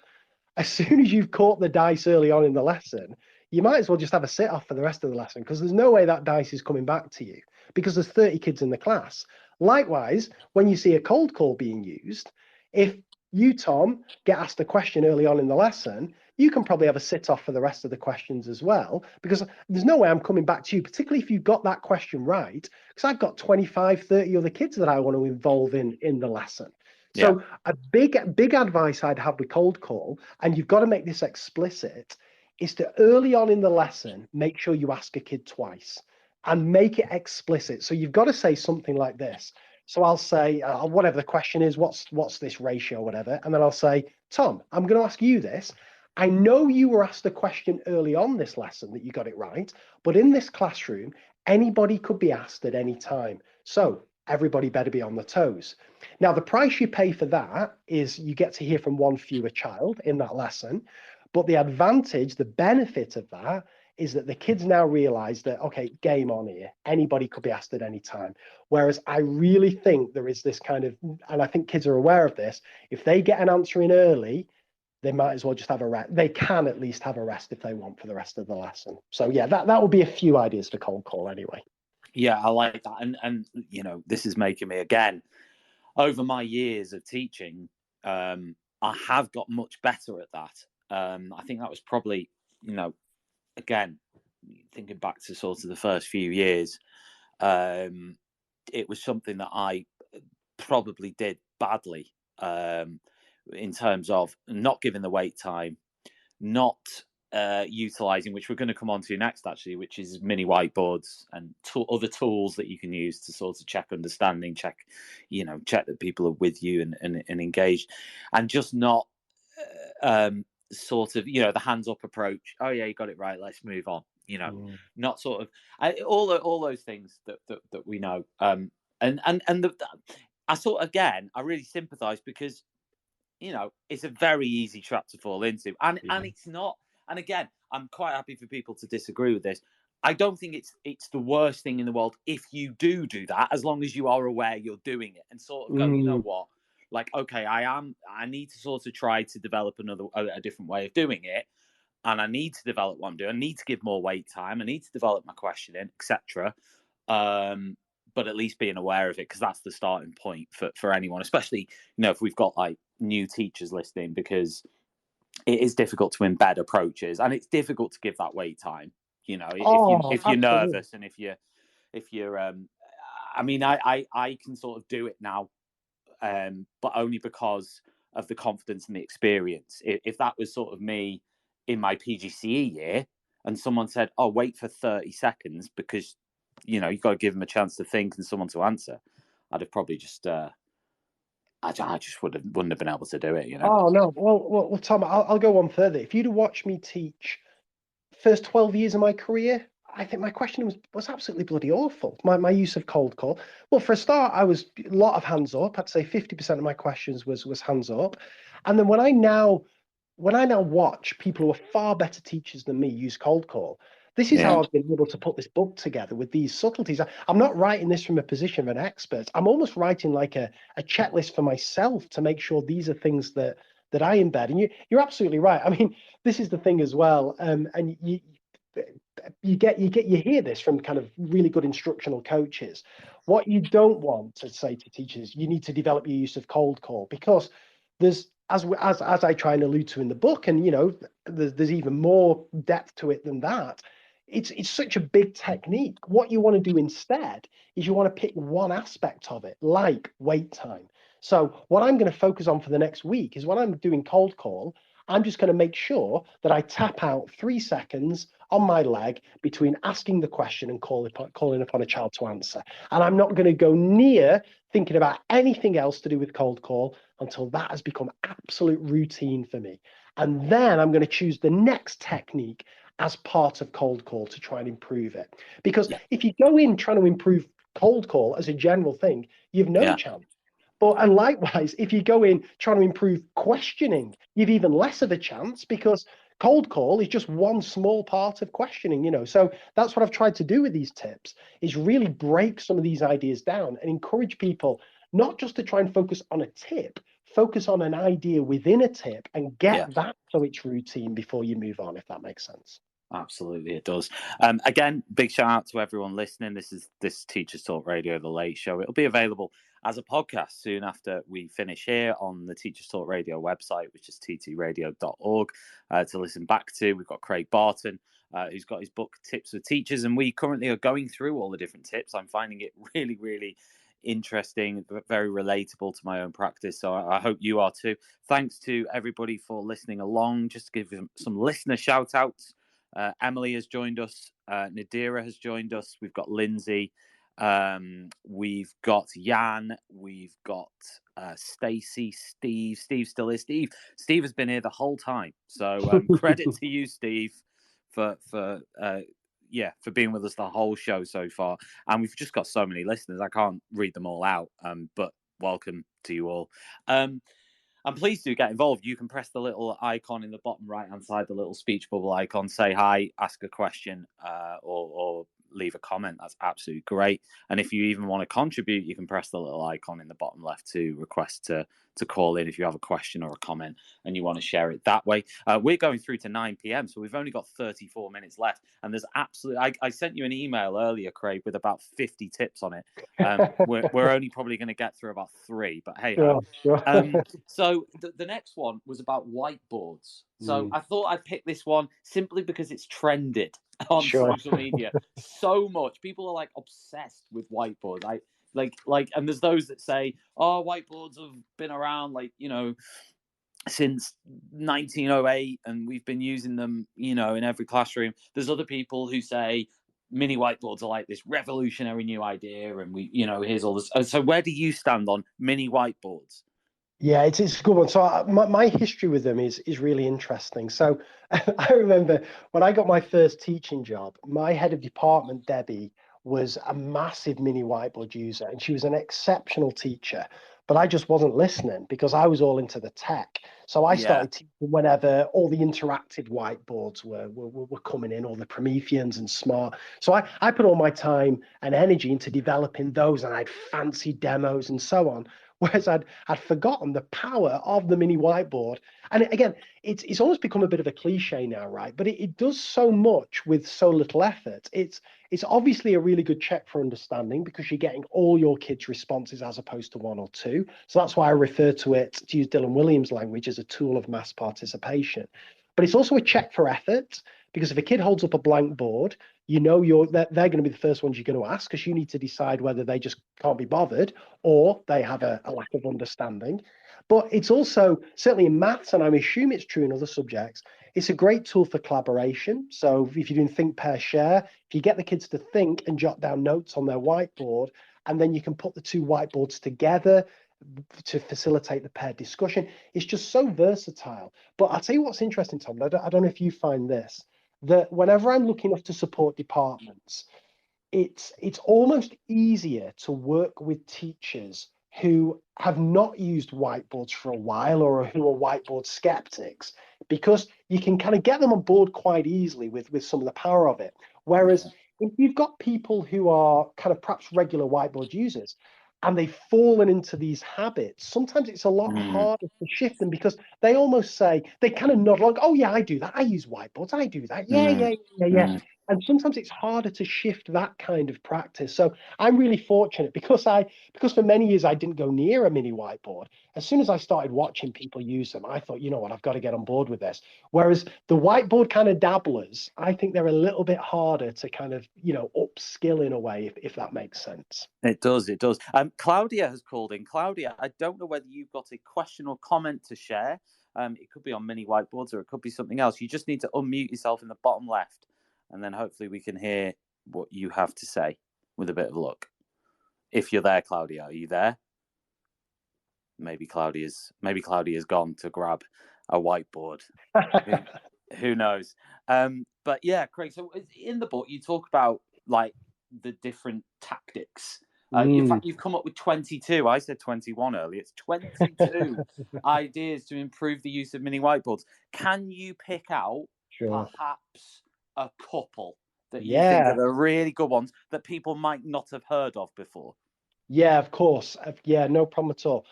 as soon as you've caught the dice early on in the lesson, you might as well just have a sit off for the rest of the lesson, because there's no way that dice is coming back to you, because there's 30 kids in the class. Likewise, when you see a cold call being used, if you, Tom, get asked a question early on in the lesson, you can probably have a sit off for the rest of the questions as well, because there's no way I'm coming back to you, particularly if you've got that question right, because I've got 25, 30 other kids that I want to involve in the lesson. So a big advice I'd have with cold call, and you've got to make this explicit, is to early on in the lesson, make sure you ask a kid twice and make it explicit. So you've got to say something like this. So I'll say, whatever the question is, what's this ratio, whatever. And then I'll say, Tom, I'm going to ask you this. I know you were asked a question early on this lesson that you got it right, but in this classroom, anybody could be asked at any time. So everybody better be on the toes. Now, the price you pay for that is you get to hear from one fewer child in that lesson. But the advantage, the benefit of that is that the kids now realize that, okay, game on here. Anybody could be asked at any time. Whereas I really think there is this kind of, and I think kids are aware of this, if they get an answer in early, they might as well just have a rest. They can at least have a rest if they want for the rest of the lesson. So yeah, that would be a few ideas for cold call anyway. Yeah, I like that. And this is making me, again, over my years of teaching, I have got much better at that. I think that was probably, again, thinking back to sort of the first few years, it was something that I probably did badly in terms of not giving the wait time, not utilizing, which we're going to come on to next, actually, which is mini whiteboards and other tools that you can use to sort of check understanding, check that people are with you and engaged, and just not sort of, the hands up approach. Oh yeah, you got it right. Let's move on. Not sort of all those things that we know. I sort of, again, I really sympathise because, it's a very easy trap to fall into, and it's not. And again, I'm quite happy for people to disagree with this. I don't think it's the worst thing in the world if you do that, as long as you are aware you're doing it and sort of go, you know what? Like, okay, I need to sort of try to develop a different way of doing it. And I need to develop what I'm doing. I need to give more wait time. I need to develop my questioning, etc. But at least being aware of it, because that's the starting point for anyone, especially, if we've got like new teachers listening, because it is difficult to embed approaches and it's difficult to give that wait time. If you're nervous and if you're I mean, I can sort of do it now. But only because of the confidence and the experience. If that was sort of me in my PGCE year and someone said, oh, wait for 30 seconds because, you've got to give them a chance to think and someone to answer, I'd have probably just, I just wouldn't have been able to do it, Oh, no. Well, Tom, I'll go one further. If you'd have watched me teach first 12 years of my career, I think my question was absolutely bloody awful. My use of cold call. Well, for a start, I was a lot of hands up. I'd say 50% of my questions was hands up. And then when I now watch people who are far better teachers than me use cold call, this is how I've been able to put this book together with these subtleties. I'm not writing this from a position of an expert. I'm almost writing like a checklist for myself to make sure these are things that I embed. And you're absolutely right. I mean, this is the thing as well. And you hear this from kind of really good instructional coaches. What you don't want to say to teachers, you need to develop your use of cold call, because there's, as I try and allude to in the book, and there's even more depth to it than that. It's such a big technique. What you want to do instead is you want to pick one aspect of it, like wait time. So what I'm going to focus on for the next week is when I'm doing cold call, I'm just going to make sure that I tap out 3 seconds on my leg between asking the question and calling upon a child to answer. And I'm not going to go near thinking about anything else to do with cold call until that has become absolute routine for me. And then I'm going to choose the next technique as part of cold call to try and improve it. Because if you go in trying to improve cold call as a general thing, you've no chance. And likewise, if you go in trying to improve questioning, you've even less of a chance, because cold call is just one small part of questioning, So that's what I've tried to do with these tips, is really break some of these ideas down and encourage people not just to try and focus on a tip, focus on an idea within a tip and get that so it's routine before you move on, if that makes sense. Absolutely, it does. Again, big shout out to everyone listening. This Teachers Talk Radio, The Late Show. It'll be available as a podcast soon after we finish here on the Teachers Talk Radio website, which is ttradio.org, to listen back to. We've got Craig Barton, who's got his book Tips for Teachers, and we currently are going through all the different tips. I'm finding it really, really interesting, very relatable to my own practice. So I hope you are too. Thanks to everybody for listening along. Just to give some listener shout outs. Emily has joined us. Nadira has joined us. We've got Lindsay. We've got Jan. We've got Stacey. Steve. Steve still is. Steve has been here the whole time. So credit to you, Steve, for being with us the whole show so far. And we've just got so many listeners. I can't read them all out. But welcome to you all. And please do get involved. You can press the little icon in the bottom right-hand side, the little speech bubble icon, say hi, ask a question, or leave a comment. That's absolutely great. And if you even want to contribute, you can press the little icon in the bottom left to request to call in if you have a question or a comment and you want to share it that way. We're going through to 9 p.m, so we've only got 34 minutes left. And there's absolutely... I sent you an email earlier, Craig, with about 50 tips on it. We're only probably going to get through about 3, but hey. So the next one was about whiteboards. So I thought I'd pick this one simply because it's trended on social media so much. People are like obsessed with whiteboards. And there's those that say, oh, whiteboards have been around since 1908 and we've been using them, in every classroom. There's other people who say mini whiteboards are like this revolutionary new idea and here's all this. So where do you stand on mini whiteboards? Yeah, it's a good one. So my history with them is really interesting. So I remember when I got my first teaching job, my head of department, Debbie, was a massive mini whiteboard user, and she was an exceptional teacher. But I just wasn't listening because I was all into the tech. So I started teaching whenever all the interactive whiteboards were coming in, all the Prometheans and Smart. So I put all my time and energy into developing those, and I had fancy demos and so on. Whereas I'd forgotten the power of the mini whiteboard. And again, it's almost become a bit of a cliche now, right? But it does so much with so little effort. It's obviously a really good check for understanding because you're getting all your kids' responses as opposed to 1 or 2. So that's why I refer to it, to use Dylan Williams' language, as a tool of mass participation. But it's also a check for effort, because if a kid holds up a blank board, they're going to be the first ones you're going to ask, because you need to decide whether they just can't be bothered or they have a lack of understanding. But it's also, certainly in maths, and I'm assuming it's true in other subjects, it's a great tool for collaboration. So if you're doing think, pair, share, if you get the kids to think and jot down notes on their whiteboard, and then you can put the 2 whiteboards together to facilitate the paired discussion, it's just so versatile. But I'll tell you what's interesting, Tom, I don't know if you find this, that whenever I'm lucky enough to support departments, it's almost easier to work with teachers who have not used whiteboards for a while or who are whiteboard skeptics, because you can kind of get them on board quite easily with some of the power of it. Whereas if you've got people who are kind of perhaps regular whiteboard users and they've fallen into these habits, sometimes it's a lot harder to shift them, because they almost say, they kind of nod like, oh yeah, I do that. I use whiteboards. I do that. Yeah. And sometimes it's harder to shift that kind of practice. So I'm really fortunate because for many years I didn't go near a mini whiteboard. As soon as I started watching people use them, I thought, you know what, I've got to get on board with this. Whereas the whiteboard kind of dabblers, I think they're a little bit harder to kind of, upskill in a way, if that makes sense. It does. Claudia has called in. Claudia, I don't know whether you've got a question or comment to share. It could be on mini whiteboards or it could be something else. You just need to unmute yourself in the bottom left, and then hopefully we can hear what you have to say with a bit of luck. If you're there, Claudia, are you there? Maybe Claudia's gone to grab a whiteboard. Who knows? But yeah, Craig. So in the book, you talk about like the different tactics. In fact, you've come up with 22. I said 21 earlier. It's 22 ideas to improve the use of mini whiteboards. Can you pick out perhaps a couple that you think are the really good ones that people might not have heard of before? Yeah, of course. Yeah, no problem at all.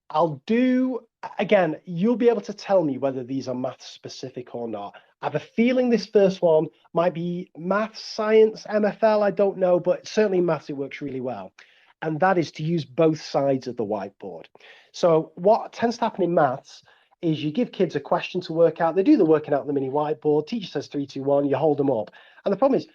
I'll do, again, you'll be able to tell me whether these are math specific or not. I have a feeling this first one might be math, science, MFL, I don't know, but certainly maths, it works really well. And that is to use both sides of the whiteboard. So what tends to happen in maths is you give kids a question to work out. They do the working out on the mini whiteboard. Teacher says 3, 2, 1, you hold them up. And the problem is,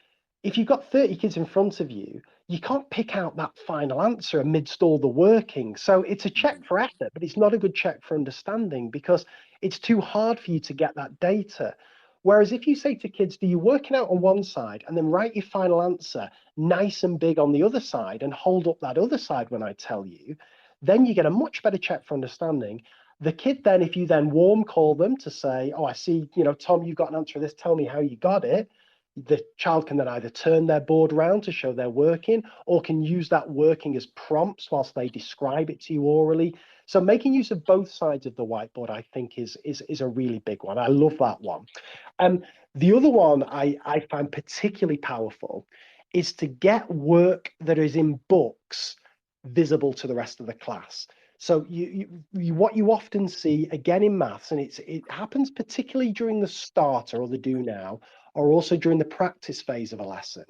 if you've got 30 kids in front of you, you can't pick out that final answer amidst all the working. So it's a check for effort, but it's not a good check for understanding because it's too hard for you to get that data. Whereas if you say to kids, do you working out on one side and then write your final answer nice and big on the other side and hold up that other side when I tell you, then you get a much better check for understanding. The kid then, if you then warm call them to say, oh, I see, Tom, you've got an answer to this, tell me how you got it. The child can then either turn their board around to show they're working or can use that working as prompts whilst they describe it to you orally. So making use of both sides of the whiteboard, I think, is a really big one. I love that one. The other one I find particularly powerful is to get work that is in books visible to the rest of the class. So what you often see, again, in maths, and it happens particularly during the starter or the do now, or also during the practice phase of a lesson,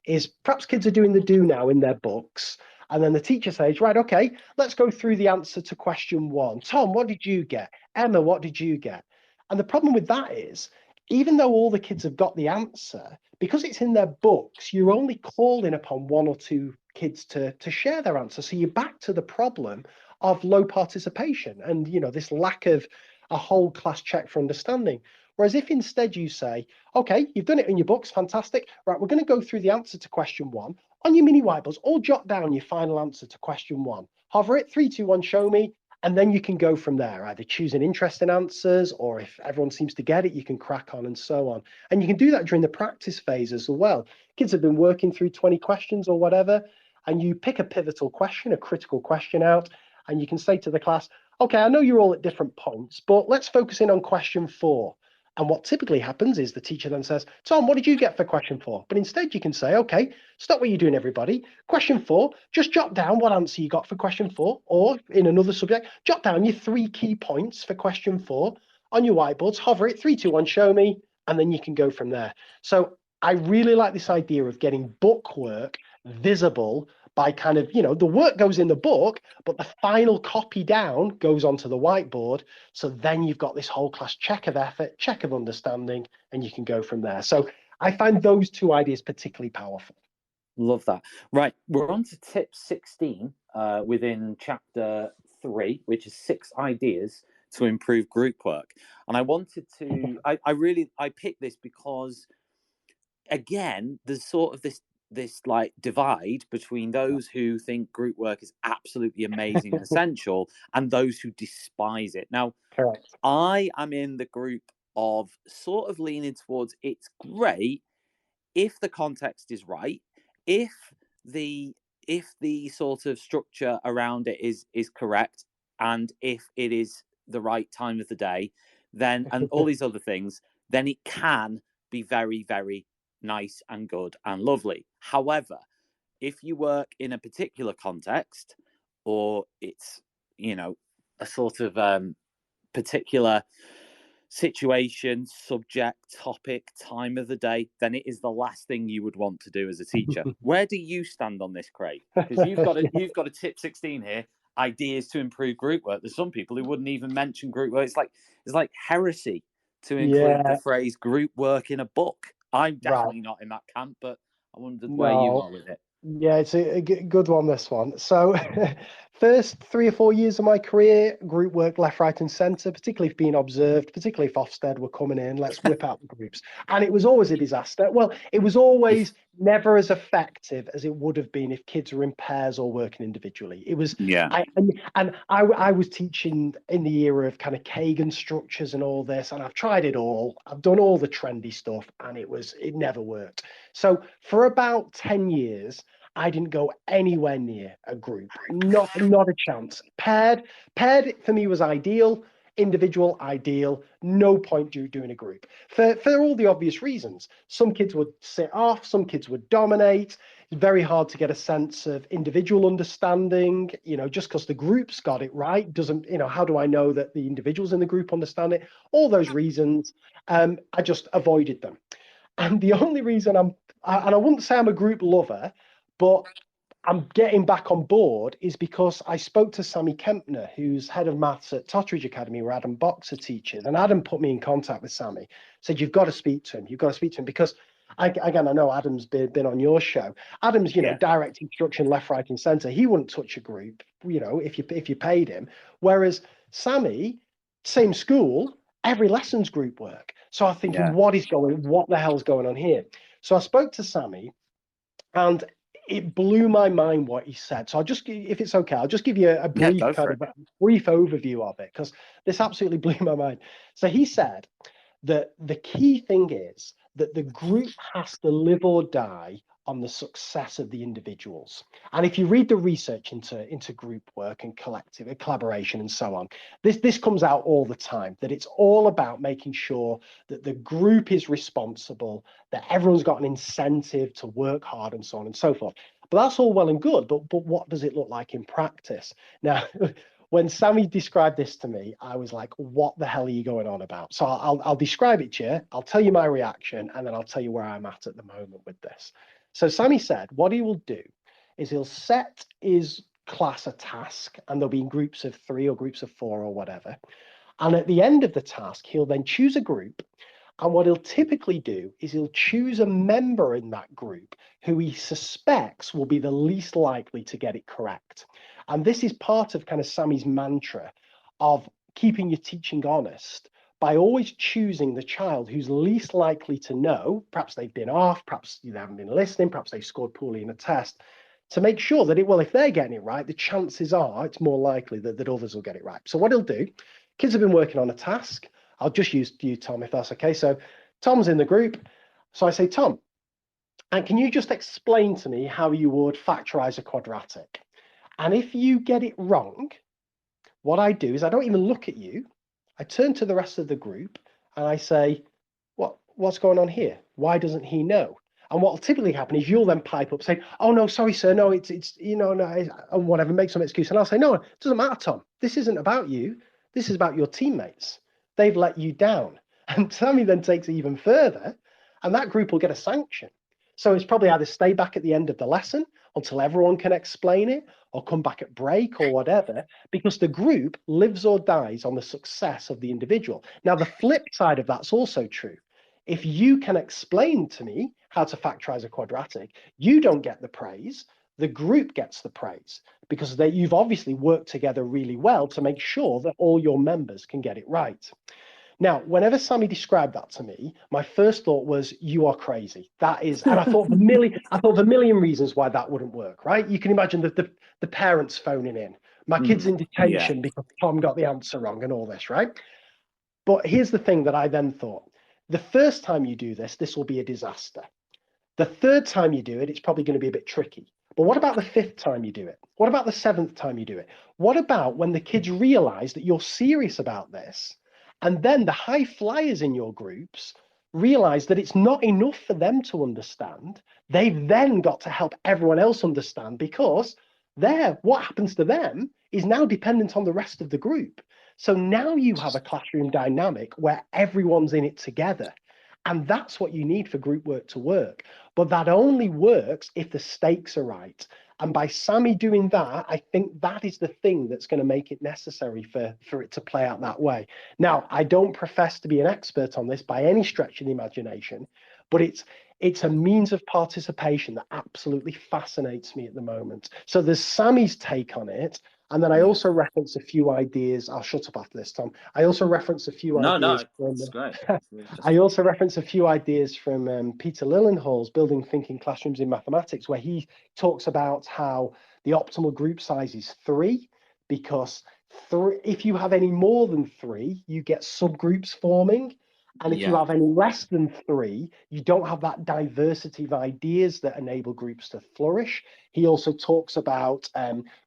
is perhaps kids are doing the do now in their books, and then the teacher says, right, okay, let's go through the answer to question 1. Tom, what did you get? Emma, what did you get? And the problem with that is, even though all the kids have got the answer, because it's in their books, you're only calling upon 1 or 2 kids to share their answer. So you're back to the problem of low participation and, this lack of a whole class check for understanding. Whereas if instead you say, okay, you've done it in your books, fantastic. Right, we're going to go through the answer to question 1. On your mini whiteboards, all jot down your final answer to question 1. Hover it, 3, 2, 1, show me. And then you can go from there, either choosing interesting answers, or if everyone seems to get it, you can crack on and so on. And you can do that during the practice phase as well. Kids have been working through 20 questions or whatever, and you pick a pivotal question, a critical question out, and you can say to the class, okay, I know you're all at different points, but let's focus in on question 4. And what typically happens is the teacher then says, Tom, what did you get for question 4? But instead you can say, okay, stop what you're doing, everybody. Question 4, just jot down what answer you got for question 4, or in another subject, jot down your 3 key points for question 4 on your whiteboards, hover it, 3, 2, 1, show me, and then you can go from there. So I really like this idea of getting book work visible by kind of, the work goes in the book, but the final copy down goes onto the whiteboard. So then you've got this whole class check of effort, check of understanding, and you can go from there. So I find those 2 ideas particularly powerful. Love that. Right, we're on to tip 16 within chapter 3, which is 6 ideas to improve group work. And I wanted to, I picked this because, again, there's sort of this like divide between those who think group work is absolutely amazing and essential and those who despise it. Now, correct. I am in the group of sort of leaning towards it's great if the context is right, if the sort of structure around it is correct, and if it is the right time of the day, then and all these other things, then it can be very, very nice and good and lovely. However, if you work in a particular context, or it's a sort of particular situation, subject, topic, time of the day, then it is the last thing you would want to do as a teacher. Where do you stand on this, Craig? Because you've got a tip 16 here, ideas to improve group work. There's some people who wouldn't even mention group work. It's like heresy to include the phrase group work in a book. I'm definitely not in that camp, but I wondered where you are with it. Yeah, it's a good one, this one. So First 3 or 4 years of my career, group work left, right, and centre, particularly if being observed, particularly if Ofsted were coming in, let's whip out the groups. And it was always a disaster. Well, it was always never as effective as it would have been if kids were in pairs or working individually. It was, Yeah. I was teaching in the era of kind of Kagan structures and all this, and I've tried it all. I've done all the trendy stuff, and it never worked. So for about 10 years, I didn't go anywhere near a group, not a chance. Paired for me was ideal. Individual, ideal. No point doing a group for all the obvious reasons. Some kids would sit off, some kids would dominate. It's very hard to get a sense of individual understanding. Just because the group's got it right doesn't. How do I know that the individuals in the group understand it? All those reasons, I just avoided them. And the only reason and I wouldn't say I'm a group lover, but I'm getting back on board is because I spoke to Sammy Kempner, who's head of maths at Totteridge Academy, where Adam Boxer teaches. And Adam put me in contact with Sammy, said, you've got to speak to him. You've got to speak to him because, again, I know Adam's been on your show. Adam's, direct instruction, left, right, and centre. He wouldn't touch a group, if you paid him. Whereas Sammy, same school, every lesson's group work. So I'm thinking, what the hell's going on here? So I spoke to Sammy, and it blew my mind what he said. So if it's okay, I'll just give you a brief brief overview of it, because this absolutely blew my mind. So he said that the key thing is that the group has to live or die on the success of the individuals. And if you read the research into group work and collective collaboration and so on, this comes out all the time, that it's all about making sure that the group is responsible, that everyone's got an incentive to work hard and so on and so forth. But that's all well and good, but what does it look like in practice? Now, when Sammy described this to me, I was like, what the hell are you going on about? So I'll describe it to you, I'll tell you my reaction, and then I'll tell you where I'm at the moment with this. So Sammy said what he will do is he'll set his class a task, and they'll be in groups of 3 or groups of 4 or whatever. And at the end of the task, he'll then choose a group. And what he'll typically do is he'll choose a member in that group who he suspects will be the least likely to get it correct. And this is part of kind of Sammy's mantra of keeping your teaching honest, by always choosing the child who's least likely to know. Perhaps they've been off, perhaps they haven't been listening, perhaps they scored poorly in a test, to make sure that if they're getting it right, the chances are it's more likely that others will get it right. So what he'll do, kids have been working on a task. I'll just use you, Tom, if that's okay. So Tom's in the group. So I say, Tom, and can you just explain to me how you would factorize a quadratic? And if you get it wrong, what I do is I don't even look at you. I turn to the rest of the group and I say, what's going on here? Why doesn't he know? And what will typically happen is you'll then pipe up saying, oh, no, sorry, sir. No, it's no, and whatever, make some excuse. And I'll say, no, it doesn't matter, Tom. This isn't about you. This is about your teammates. They've let you down. And Sammy then takes it even further, and that group will get a sanction. So it's probably either stay back at the end of the lesson until everyone can explain it, or come back at break or whatever, because the group lives or dies on the success of the individual. Now, the flip side of that's also true. If you can explain to me how to factorize a quadratic, you don't get the praise, the group gets the praise, because you've obviously worked together really well to make sure that all your members can get it right. Now, whenever Sammy described that to me, my first thought was, you are crazy. That is, and I thought of a million reasons why that wouldn't work, right? You can imagine the parents phoning in. My kid's in detention because Tom got the answer wrong and all this, right? But here's the thing that I then thought. The first time you do this, this will be a disaster. The third time you do it, it's probably going to be a bit tricky. But what about the 5th time you do it? What about the 7th time you do it? What about when the kids realize that you're serious about this? And then the high flyers in your groups realize that it's not enough for them to understand. They've then got to help everyone else understand, because what happens to them is now dependent on the rest of the group. So now you have a classroom dynamic where everyone's in it together. And that's what you need for group work to work. But that only works if the stakes are right. And by Sammy doing that, I think that is the thing that's going to make it necessary for it to play out that way. Now, I don't profess to be an expert on this by any stretch of the imagination, but it's a means of participation that absolutely fascinates me at the moment. So there's Sammy's take on it, And then I also reference a few ideas. I'll shut up after this, Tom. I also reference a few ideas from. It's great. I also reference a few ideas from Peter Lillenhall's Building Thinking Classrooms in Mathematics, where he talks about how the optimal group size is 3, because if you have any more than 3, you get subgroups forming. And if you have any less than 3, you don't have that diversity of ideas that enable groups to flourish. He also talks about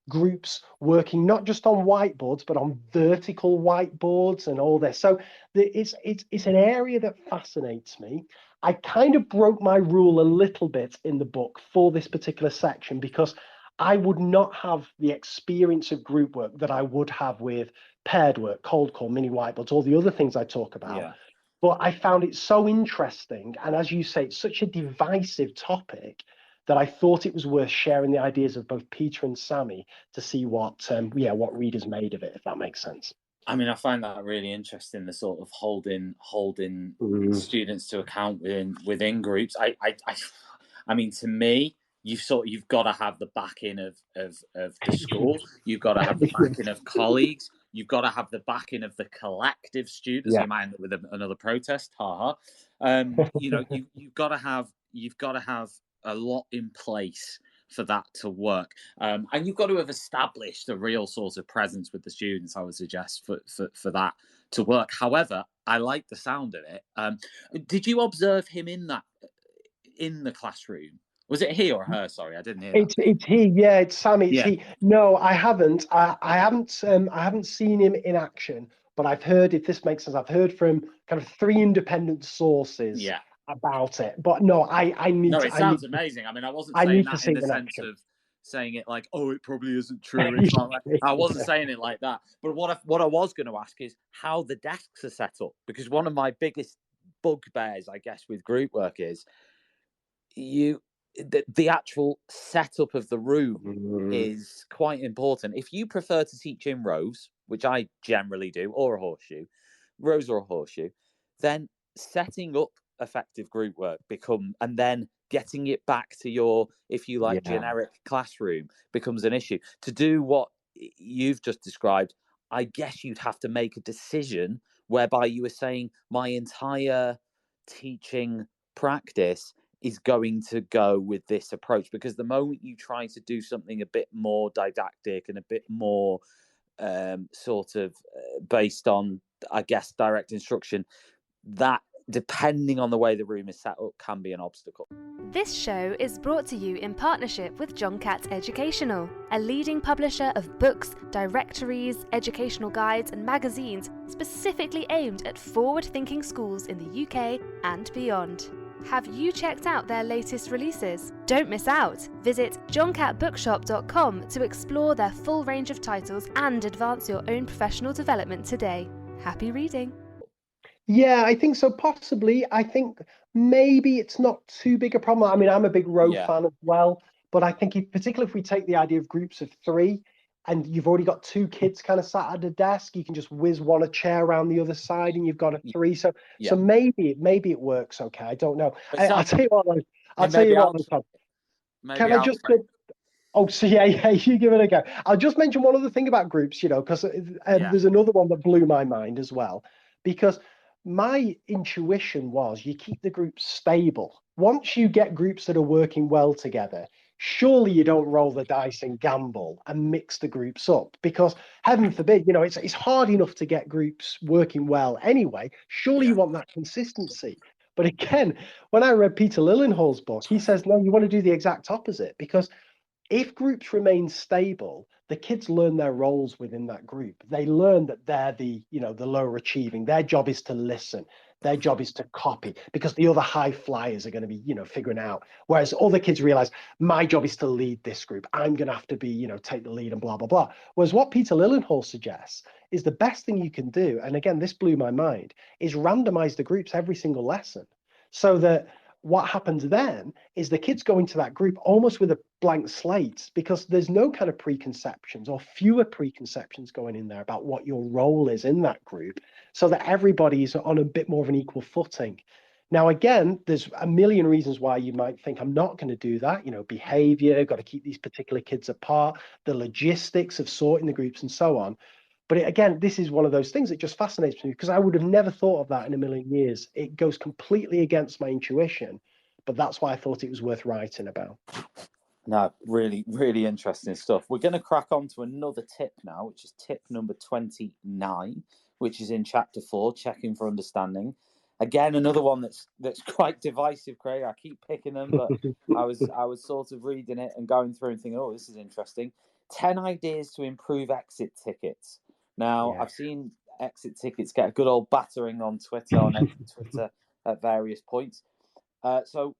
groups working not just on whiteboards, but on vertical whiteboards and all this. So it's an area that fascinates me. I kind of broke my rule a little bit in the book for this particular section, because I would not have the experience of group work that I would have with paired work, cold call, mini whiteboards, all the other things I talk about. Yeah. But I found it so interesting. And as you say, it's such a divisive topic that I thought it was worth sharing the ideas of both Peter and Sammy to see what readers made of it, if that makes sense. I mean, I find that really interesting, the sort of holding students to account within groups. I mean, to me, you've got to have the backing of the school. You've got to have the backing of colleagues. You've got to have the backing of the collective students. You might end up with another protest. You've got to have a lot in place for that to work, and you've got to have established a real sort of presence with the students, I would suggest, for that to work. However, I like the sound of it. Did you observe him in the classroom? Was it he or her? Sorry, I didn't hear that. It's he. Yeah, it's Sammy. It's he. No, I haven't. I haven't seen him in action, but I've heard, if this makes sense, I've heard from kind of 3 independent sources. About it, but no, I need. No, it sounds amazing. I mean, I wasn't saying that in the sense of saying it like, oh, it probably isn't true. It's not like, I wasn't saying it like that. But what I was going to ask is how the desks are set up, because one of my biggest bugbears, I guess, with group work is the actual setup of the room is quite important. If you prefer to teach in rows, which I generally do, or a horseshoe, rows or a horseshoe, then setting up effective group work and then getting it back to your, if you like, generic classroom becomes an issue. To do what you've just described, I guess you'd have to make a decision whereby you were saying my entire teaching practice is going to go with this approach, because the moment you try to do something a bit more didactic and a bit more based on, I guess, direct instruction, that, depending on the way the room is set up, can be an obstacle. This show is brought to you in partnership with John Catt Educational, a leading publisher of books, directories, educational guides and magazines specifically aimed at forward-thinking schools in the UK and beyond. Have you checked out their latest releases? Don't miss out! Visit johncattbookshop.com to explore their full range of titles and advance your own professional development today. Happy reading! Yeah, I think so. Possibly. I think maybe it's not too big a problem. I mean, I'm a big row fan as well, but I think particularly if we take the idea of groups of 3 and you've already got 2 kids kind of sat at a desk, you can just whiz a chair around the other side and you've got a 3. So maybe it works okay. I don't know. I'll tell you what. Can I just... Oh, so you give it a go. I'll just mention one other thing about groups, because there's another one that blew my mind as well, because my intuition was you keep the groups stable. Once you get groups that are working well together, surely you don't roll the dice and gamble and mix the groups up, because heaven forbid, it's hard enough to get groups working well anyway. Surely you want that consistency. But again, when I read Peter Lillenhall's book, he says, no, you want to do the exact opposite, because if groups remain stable, the kids learn their roles within that group. They learn that they're the lower achieving. Their job is to listen. Their job is to copy, because the other high flyers are going to be, figuring out. Whereas other kids realize my job is to lead this group. I'm going to have to be, take the lead and blah, blah, blah. Whereas what Peter Lillenhall suggests is the best thing you can do, and again, this blew my mind, is randomize the groups every single lesson, so that what happens then is the kids go into that group almost with a blank slate, because there's no kind of preconceptions or fewer preconceptions going in there about what your role is in that group, so that everybody's on a bit more of an equal footing. Now, again, there's a million reasons why you might think I'm not going to do that. Behavior, got to keep these particular kids apart, the logistics of sorting the groups and so on. But again, this is one of those things that just fascinates me because I would have never thought of that in a million years. It goes completely against my intuition, but that's why I thought it was worth writing about. No, really, really interesting stuff. We're going to crack on to another tip now, which is tip number 29, which is in chapter 4, checking for understanding. Again, another one that's quite divisive, Craig. I keep picking them, but I was sort of reading it and going through and thinking, oh, this is interesting. 10 ideas to improve exit tickets. Now, Yeah. I've seen exit tickets get a good old battering on Twitter, Twitter at various points. So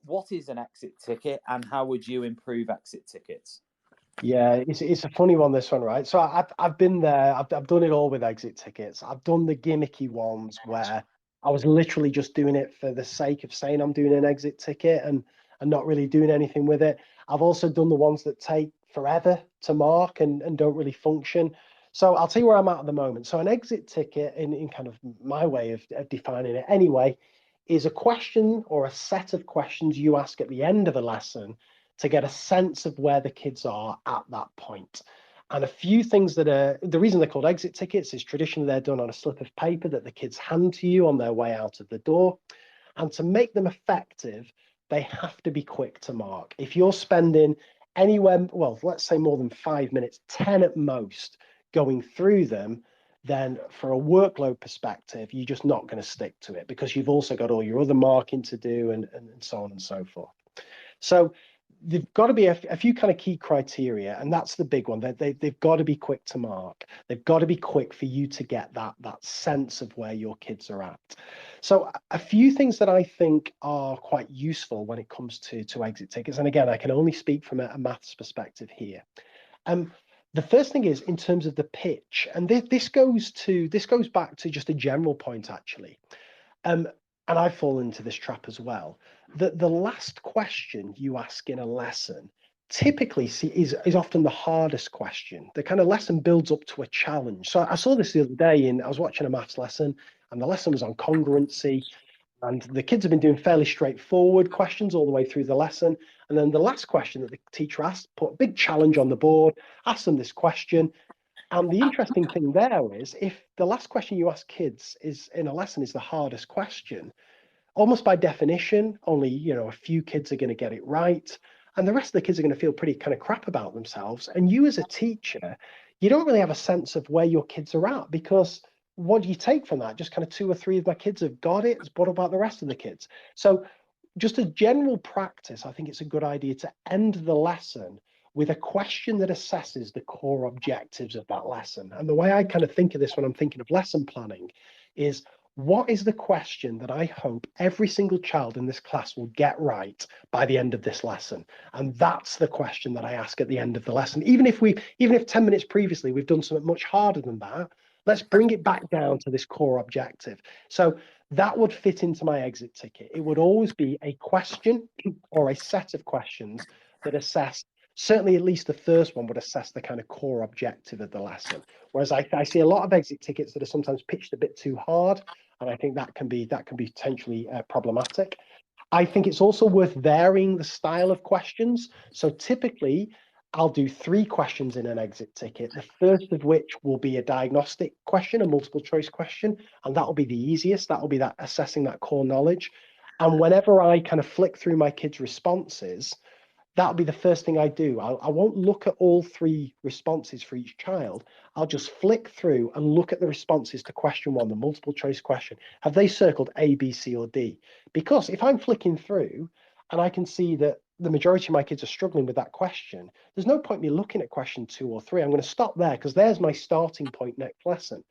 what is an exit ticket and how would you improve exit tickets? Yeah, it's a funny one, this one, right? So I've been there. I've done it all with exit tickets. I've done the gimmicky ones where I was literally just doing it for the sake of saying I'm doing an exit ticket and not really doing anything with it. I've also done the ones that take forever to mark and don't really function. So I'll tell you where I'm at the moment. So an exit ticket, in kind of my way of defining it anyway, is a question or a set of questions you ask at the end of a lesson to get a sense of where the kids are at that point. And a few things that are, the reason they're called exit tickets is traditionally they're done on a slip of paper that the kids hand to you on their way out of the door. And to make them effective, they have to be quick to mark. If you're spending anywhere, well, let's say more than 5 minutes, 10 at most, going through them, then for a workload perspective, you're just not going to stick to it because you've also got all your other marking to do and so on and so forth. So they've got to be a few kind of key criteria, and that's the big one. They've got to be quick to mark. They've got to be quick for you to get that sense of where your kids are at. So a few things that I think are quite useful when it comes to exit tickets, and again, I can only speak from a maths perspective here. The first thing is in terms of the pitch, and this goes back to just a general point actually. And I've fallen into this trap as well. That the last question you ask in a lesson typically is often the hardest question. The kind of lesson builds up to a challenge. So I saw this the other day I was watching a maths lesson, and the lesson was on congruency. And the kids have been doing fairly straightforward questions all the way through the lesson. And then the last question that the teacher asked, put a big challenge on the board, asked them this question. And the interesting thing there is if the last question you ask kids is in a lesson is the hardest question, almost by definition, only a few kids are going to get it right. And the rest of the kids are going to feel pretty kind of crap about themselves. And you as a teacher, you don't really have a sense of where your kids are at because what do you take from that? Just kind of 2 or 3 of my kids have got it. What about the rest of the kids? So just as general practice, I think it's a good idea to end the lesson with a question that assesses the core objectives of that lesson. And the way I kind of think of this when I'm thinking of lesson planning is, what is the question that I hope every single child in this class will get right by the end of this lesson? And that's the question that I ask at the end of the lesson. Even if 10 minutes previously we've done something much harder than that, let's bring it back down to this core objective. So that would fit into my exit ticket. It would always be a question or a set of questions that assess, certainly at least the first one would assess the kind of core objective of the lesson. Whereas I see a lot of exit tickets that are sometimes pitched a bit too hard, and I think that can be potentially problematic. I think it's also worth varying the style of questions. So typically, I'll do 3 questions in an exit ticket, the first of which will be a diagnostic question, a multiple choice question, and that will be the easiest. That will be that assessing that core knowledge. And whenever I kind of flick through my kids' responses, that'll be the first thing I do. I won't look at all 3 responses for each child. I'll just flick through and look at the responses to question 1, the multiple choice question. Have they circled A, B, C, or D? Because if I'm flicking through and I can see that the majority of my kids are struggling with that question, there's no point me looking at question 2 or 3. I'm going to stop there because there's my starting point next lesson.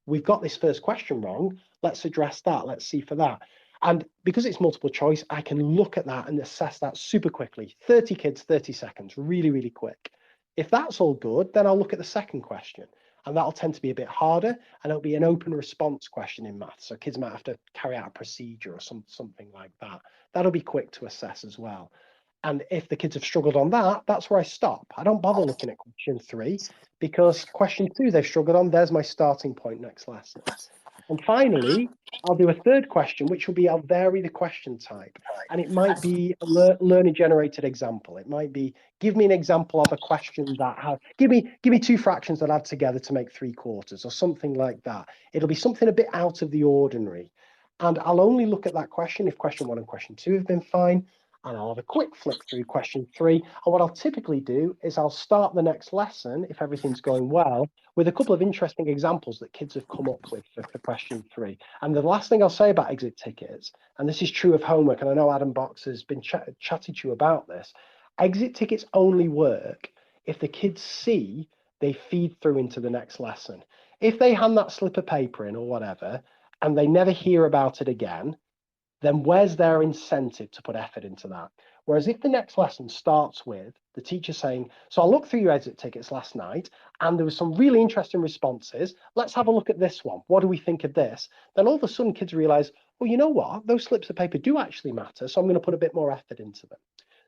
We've got this first question wrong. Let's address that. Let's see for that. And because it's multiple choice, I can look at that and assess that super quickly. 30 kids, 30 seconds, really, really quick. If that's all good, then I'll look at the second question. And that'll tend to be a bit harder, and it'll be an open response question in maths. So kids might have to carry out a procedure or something like that. That'll be quick to assess as well. And if the kids have struggled on that, that's where I stop. I don't bother looking at question 3 because question 2 they've struggled on. There's my starting point next lesson. And finally, I'll do a third question, which will be I'll vary the question type. And it might be a learner-generated example. It might be, give me an example of a question that has, give me two fractions that add together to make 3/4 or something like that. It'll be something a bit out of the ordinary. And I'll only look at that question if question 1 and question 2 have been fine. And I'll have a quick flick through question 3. And what I'll typically do is I'll start the next lesson, if everything's going well, with a couple of interesting examples that kids have come up with for question 3. And the last thing I'll say about exit tickets, and this is true of homework, and I know Adam Box has been chatting to you about this, exit tickets only work if the kids see they feed through into the next lesson. If they hand that slip of paper in or whatever, and they never hear about it again, then where's their incentive to put effort into that? Whereas if the next lesson starts with the teacher saying, so I looked through your exit tickets last night and there was some really interesting responses. Let's have a look at this one. What do we think of this? Then all of a sudden kids realize, well, you know what? Those slips of paper do actually matter. So I'm going to put a bit more effort into them.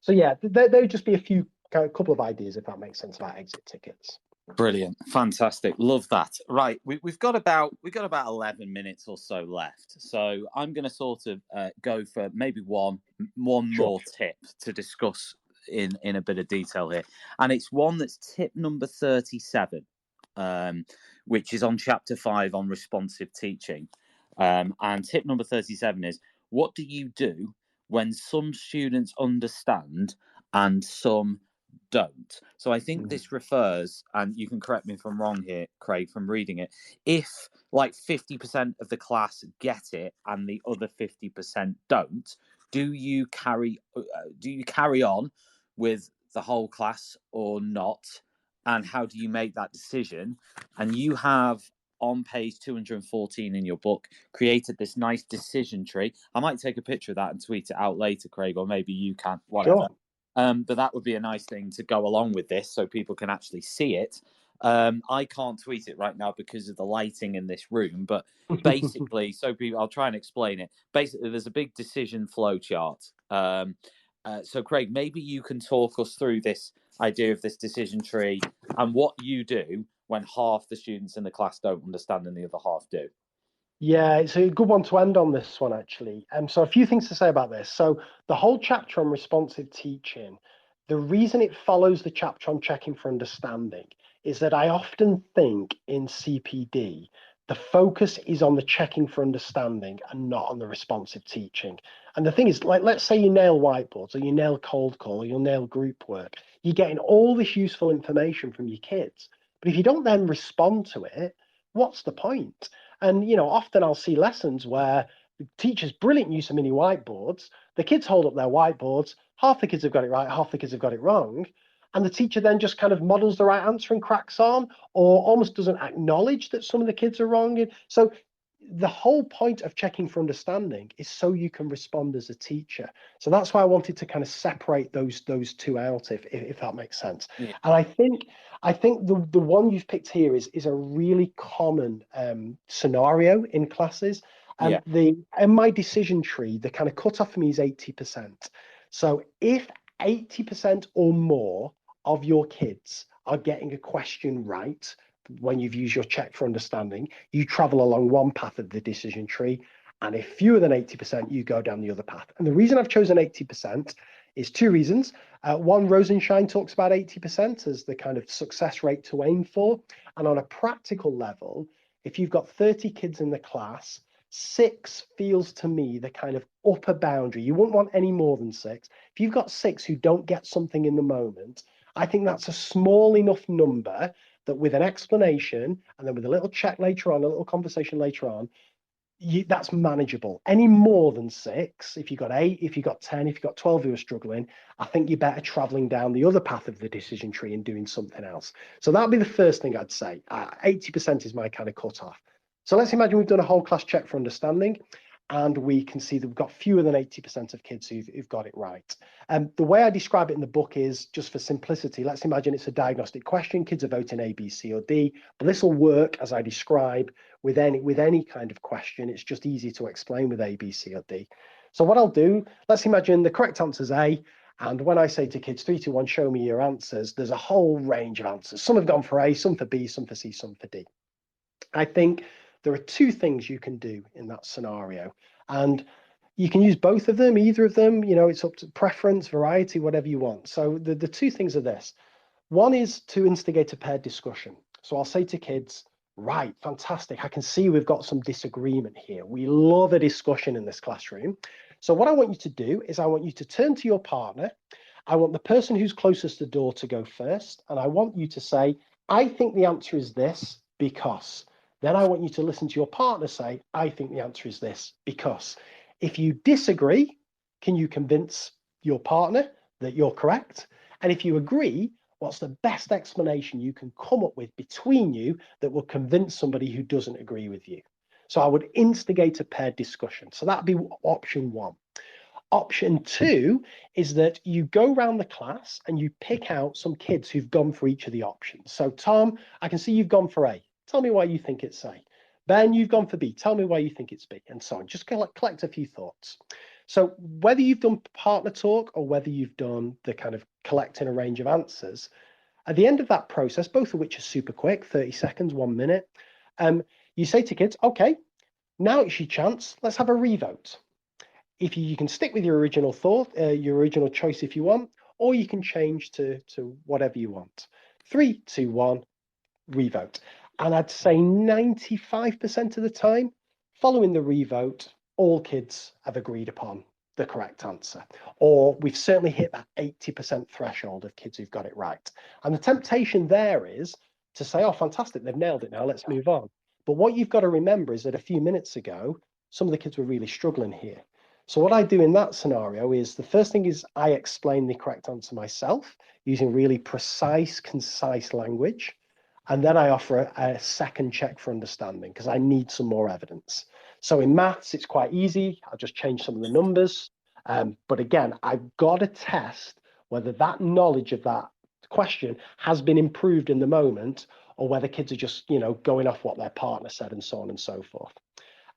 So yeah, there would just be a couple of ideas, if that makes sense, about exit tickets. Brilliant, fantastic, love that. Right, we've got about 11 minutes or so left, so I'm going to sort of go for maybe one more tip to discuss in a bit of detail here, and it's one that's tip number 37, which is on chapter 5 on responsive teaching, and tip number 37 is, what do you do when some students understand and some don't? So I think this refers, and you can correct me if I'm wrong here, Craig, from reading it, if like 50% of the class get it and the other 50% don't, do you carry on with the whole class or not? And how do you make that decision? And you have, on page 214 in your book, created this nice decision tree. I might take a picture of that and tweet it out later, Craig, or maybe you can, whatever. Sure. But that would be a nice thing to go along with this so people can actually see it. I can't tweet it right now because of the lighting in this room, but basically, I'll try and explain it. Basically, there's a big decision flow chart. So Craig, maybe you can talk us through this idea of this decision tree and what you do when half the students in the class don't understand and the other half do. Yeah, it's a good one to end on, this one, actually. So a few things to say about this. So the whole chapter on responsive teaching, the reason it follows the chapter on checking for understanding is that I often think in CPD, the focus is on the checking for understanding and not on the responsive teaching. And the thing is, like, let's say you nail whiteboards or you nail cold call or you nail group work, you're getting all this useful information from your kids. But if you don't then respond to it, what's the point? And, often I'll see lessons where the teacher's brilliant use of mini whiteboards, the kids hold up their whiteboards, half the kids have got it right, half the kids have got it wrong. And the teacher then just kind of models the right answer and cracks on, or almost doesn't acknowledge that some of the kids are wrong. So the whole point of checking for understanding is so you can respond as a teacher. So that's why I wanted to kind of separate those two out, if that makes sense. Yeah. And I think the one you've picked here is a really common scenario in classes. And in my decision tree, the kind of cutoff for me is 80%. So if 80% or more of your kids are getting a question right when you've used your check for understanding, you travel along one path of the decision tree. And if fewer than 80%, you go down the other path. And the reason I've chosen 80% is two reasons. One, Rosenshine talks about 80% as the kind of success rate to aim for. And on a practical level, if you've got 30 kids in the class, 6 feels to me the kind of upper boundary. You wouldn't want any more than 6. If you've got 6 who don't get something in the moment, I think that's a small enough number that with an explanation and then with a little check later on, a little conversation later on, that's manageable. Any more than 6, if you've got 8, if you've got 10, if you've got 12 who are struggling, I think you're better traveling down the other path of the decision tree and doing something else. So that'd be the first thing I'd say. 80% is my kind of cutoff. So let's imagine we've done a whole class check for understanding, and we can see that we've got fewer than 80% of kids who've got it right. The way I describe it in the book is, just for simplicity, let's imagine it's a diagnostic question. Kids are voting A, B, C, or D, but this will work as I describe with any kind of question. It's just easy to explain with A, B, C, or D. So what I'll do, let's imagine the correct answer is A, and when I say to kids, 3, 2, 1, show me your answers, there's a whole range of answers. Some have gone for A, some for B, some for C, some for D. I think there are two things you can do in that scenario. And you can use both of them, either of them, it's up to preference, variety, whatever you want. So the two things are this. One is to instigate a paired discussion. So I'll say to kids, right, fantastic. I can see we've got some disagreement here. We love a discussion in this classroom. So what I want you to do is I want you to turn to your partner. I want the person who's closest to the door to go first. And I want you to say, I think the answer is this because. Then I want you to listen to your partner say, I think the answer is this because. If you disagree, can you convince your partner that you're correct? And if you agree, what's the best explanation you can come up with between you that will convince somebody who doesn't agree with you? So I would instigate a paired discussion. So that'd be option one. Option two is that you go around the class and you pick out some kids who've gone for each of the options. So Tom, I can see you've gone for A. Tell me why you think it's A. Ben, you've gone for B. Tell me why you think it's B, and so on. Just collect a few thoughts. So whether you've done partner talk or whether you've done the kind of collecting a range of answers, at the end of that process, both of which are super quick, 30 seconds, 1 minute, you say to kids, okay, now it's your chance. Let's have a revote. If you can stick with your original thought, your original choice if you want, or you can change to whatever you want. 3, 2, 1, revote. And I'd say 95% of the time, following the revote, all kids have agreed upon the correct answer. Or we've certainly hit that 80% threshold of kids who've got it right. And the temptation there is to say, oh, fantastic, they've nailed it now, let's move on. But what you've got to remember is that a few minutes ago, some of the kids were really struggling here. So what I do in that scenario is the first thing is I explain the correct answer myself using really precise, concise language. And then I offer a second check for understanding because I need some more evidence. So in maths, it's quite easy. I'll just change some of the numbers. But again, I've got to test whether that knowledge of that question has been improved in the moment or whether kids are just, going off what their partner said and so on and so forth.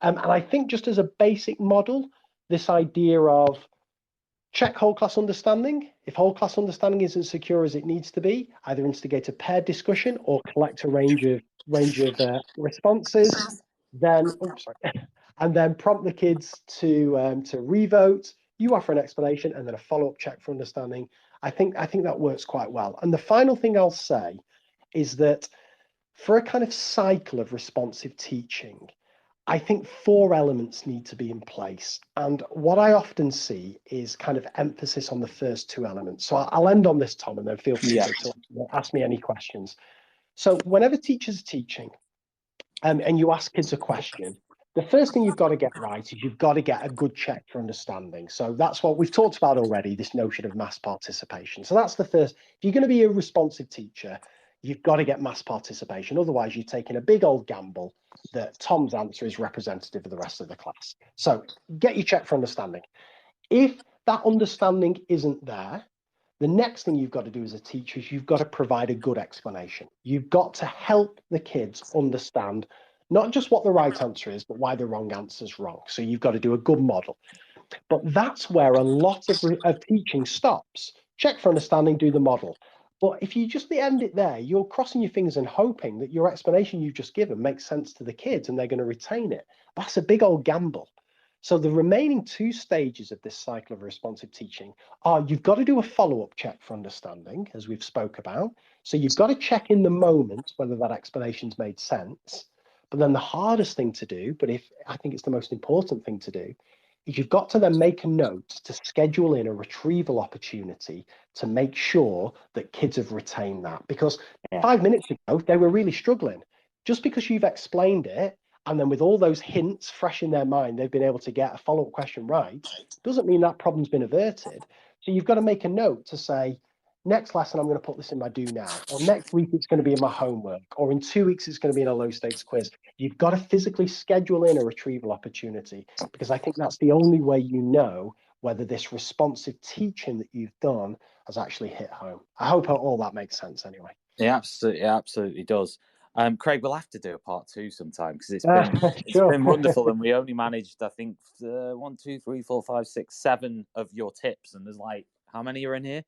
And I think just as a basic model, this idea of check whole class understanding. If whole class understanding isn't secure as it needs to be, either instigate a paired discussion or collect a range of responses. Then, and then prompt the kids to revote. You offer an explanation and then a follow-up check for understanding. I think that works quite well. And the final thing I'll say is that for a kind of cycle of responsive teaching, I think 4 elements need to be in place. And what I often see is kind of emphasis on the first 2 elements. So I'll end on this, Tom, and then feel free to ask me any questions. So whenever teachers are teaching and you ask kids a question, the first thing you've got to get right is you've got to get a good check for understanding. So that's what we've talked about already, this notion of mass participation. So that's the first. If you're going to be a responsive teacher, you've got to get mass participation. Otherwise, you're taking a big old gamble that Tom's answer is representative of the rest of the class. So get your check for understanding. If that understanding isn't there, the next thing you've got to do as a teacher is you've got to provide a good explanation. You've got to help the kids understand not just what the right answer is, but why the wrong answer is wrong. So you've got to do a good model. But that's where a lot of teaching stops. Check for understanding, do the model. But if you just end it there, you're crossing your fingers and hoping that your explanation you've just given makes sense to the kids and they're going to retain it. That's a big old gamble. So the remaining 2 stages of this cycle of responsive teaching are you've got to do a follow-up check for understanding, as we've spoke about. So you've got to check in the moment whether that explanation's made sense. But then the hardest thing to do, but I think it's the most important thing to do, is you've got to then make a note to schedule in a retrieval opportunity to make sure that kids have retained that. Because 5 minutes ago, they were really struggling. Just because you've explained it, and then with all those hints fresh in their mind, they've been able to get a follow-up question right, doesn't mean that problem's been averted. So you've got to make a note to say, next lesson, I'm going to put this in my do now, or next week it's going to be in my homework, or in 2 weeks it's going to be in a low stakes quiz. You've got to physically schedule in a retrieval opportunity, because I think that's the only way you know whether this responsive teaching that you've done has actually hit home. I hope all that makes sense anyway. It absolutely does. Craig, we'll have to do a part 2 sometime because it's been wonderful, and we only managed, I think, 1, 2, 3, 4, 5, 6, 7 of your tips, and there's like, how many are in here?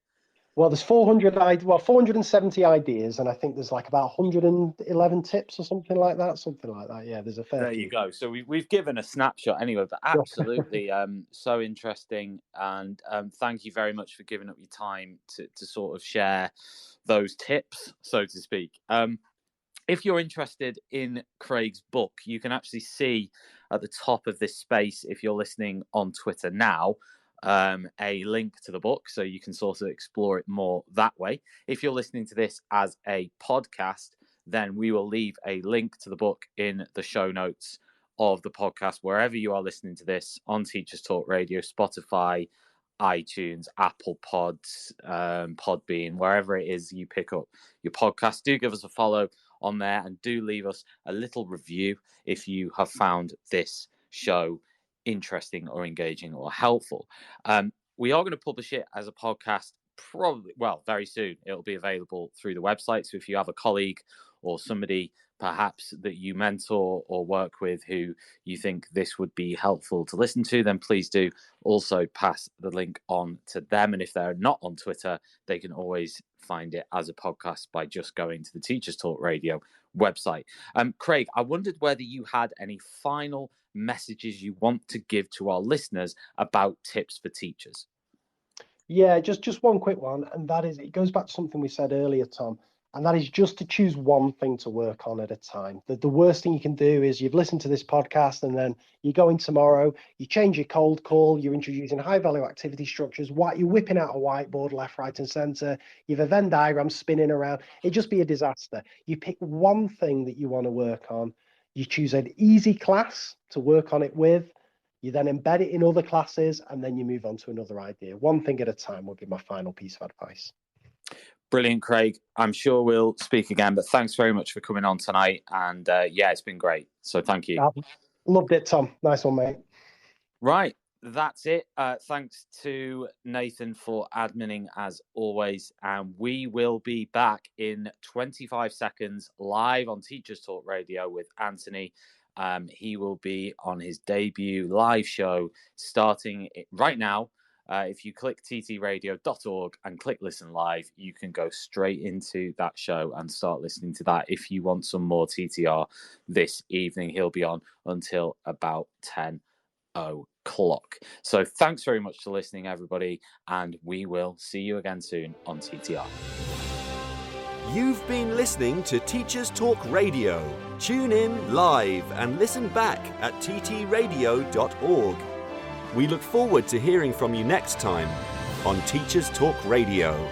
Well, there's 470 ideas, and I think there's like about 111 tips or something like that. Yeah, there's a fair There few. you go. So we've given a snapshot anyway, but absolutely so interesting. And thank you very much for giving up your time to sort of share those tips, so to speak. If you're interested in Craig's book, you can actually see at the top of this space, if you're listening on Twitter now, a link to the book, so you can sort of explore it more that way. If you're listening to this as a podcast, then we will leave a link to the book in the show notes of the podcast, wherever you are listening to this, on Teachers Talk Radio, Spotify, iTunes, Apple Pods, Podbean, wherever it is you pick up your podcast. Do give us a follow on there, and do leave us a little review if you have found this show interesting or engaging or helpful. We are going to publish it as a podcast very soon. It'll be available through the website. So if you have a colleague or somebody perhaps that you mentor or work with who you think this would be helpful to listen to, then please do also pass the link on to them. And if they're not on Twitter, they can always find it as a podcast by just going to the Teachers Talk Radio website. Craig, I wondered whether you had any final messages you want to give to our listeners about tips for teachers. Yeah, just one quick one, and that is, it goes back to something we said earlier, Tom, and that is just to choose one thing to work on at a time. The worst thing you can do is you've listened to this podcast and then you go in tomorrow, you change your cold call, you're introducing high value activity structures, you're whipping out a whiteboard left, right and center, you've a Venn diagram spinning around. It'd just be a disaster. You pick one thing that you want to work on, you choose an easy class to work on it with, you then embed it in other classes, and then you move on to another idea. One thing at a time would be my final piece of advice. Brilliant, Craig. I'm sure we'll speak again, but thanks very much for coming on tonight. And it's been great. So thank you. Loved it, Tom. Nice one, mate. Right. That's it. Thanks to Nathan for adminning as always. And we will be back in 25 seconds live on Teachers Talk Radio with Anthony. He will be on his debut live show starting right now. If you click ttradio.org and click listen live, you can go straight into that show and start listening to that. If you want some more TTR this evening, he'll be on until about 10 o'clock. So thanks very much for listening, everybody, and we will see you again soon on TTR. You've been listening to Teachers Talk Radio. Tune in live and listen back at ttradio.org. We look forward to hearing from you next time on Teachers Talk Radio.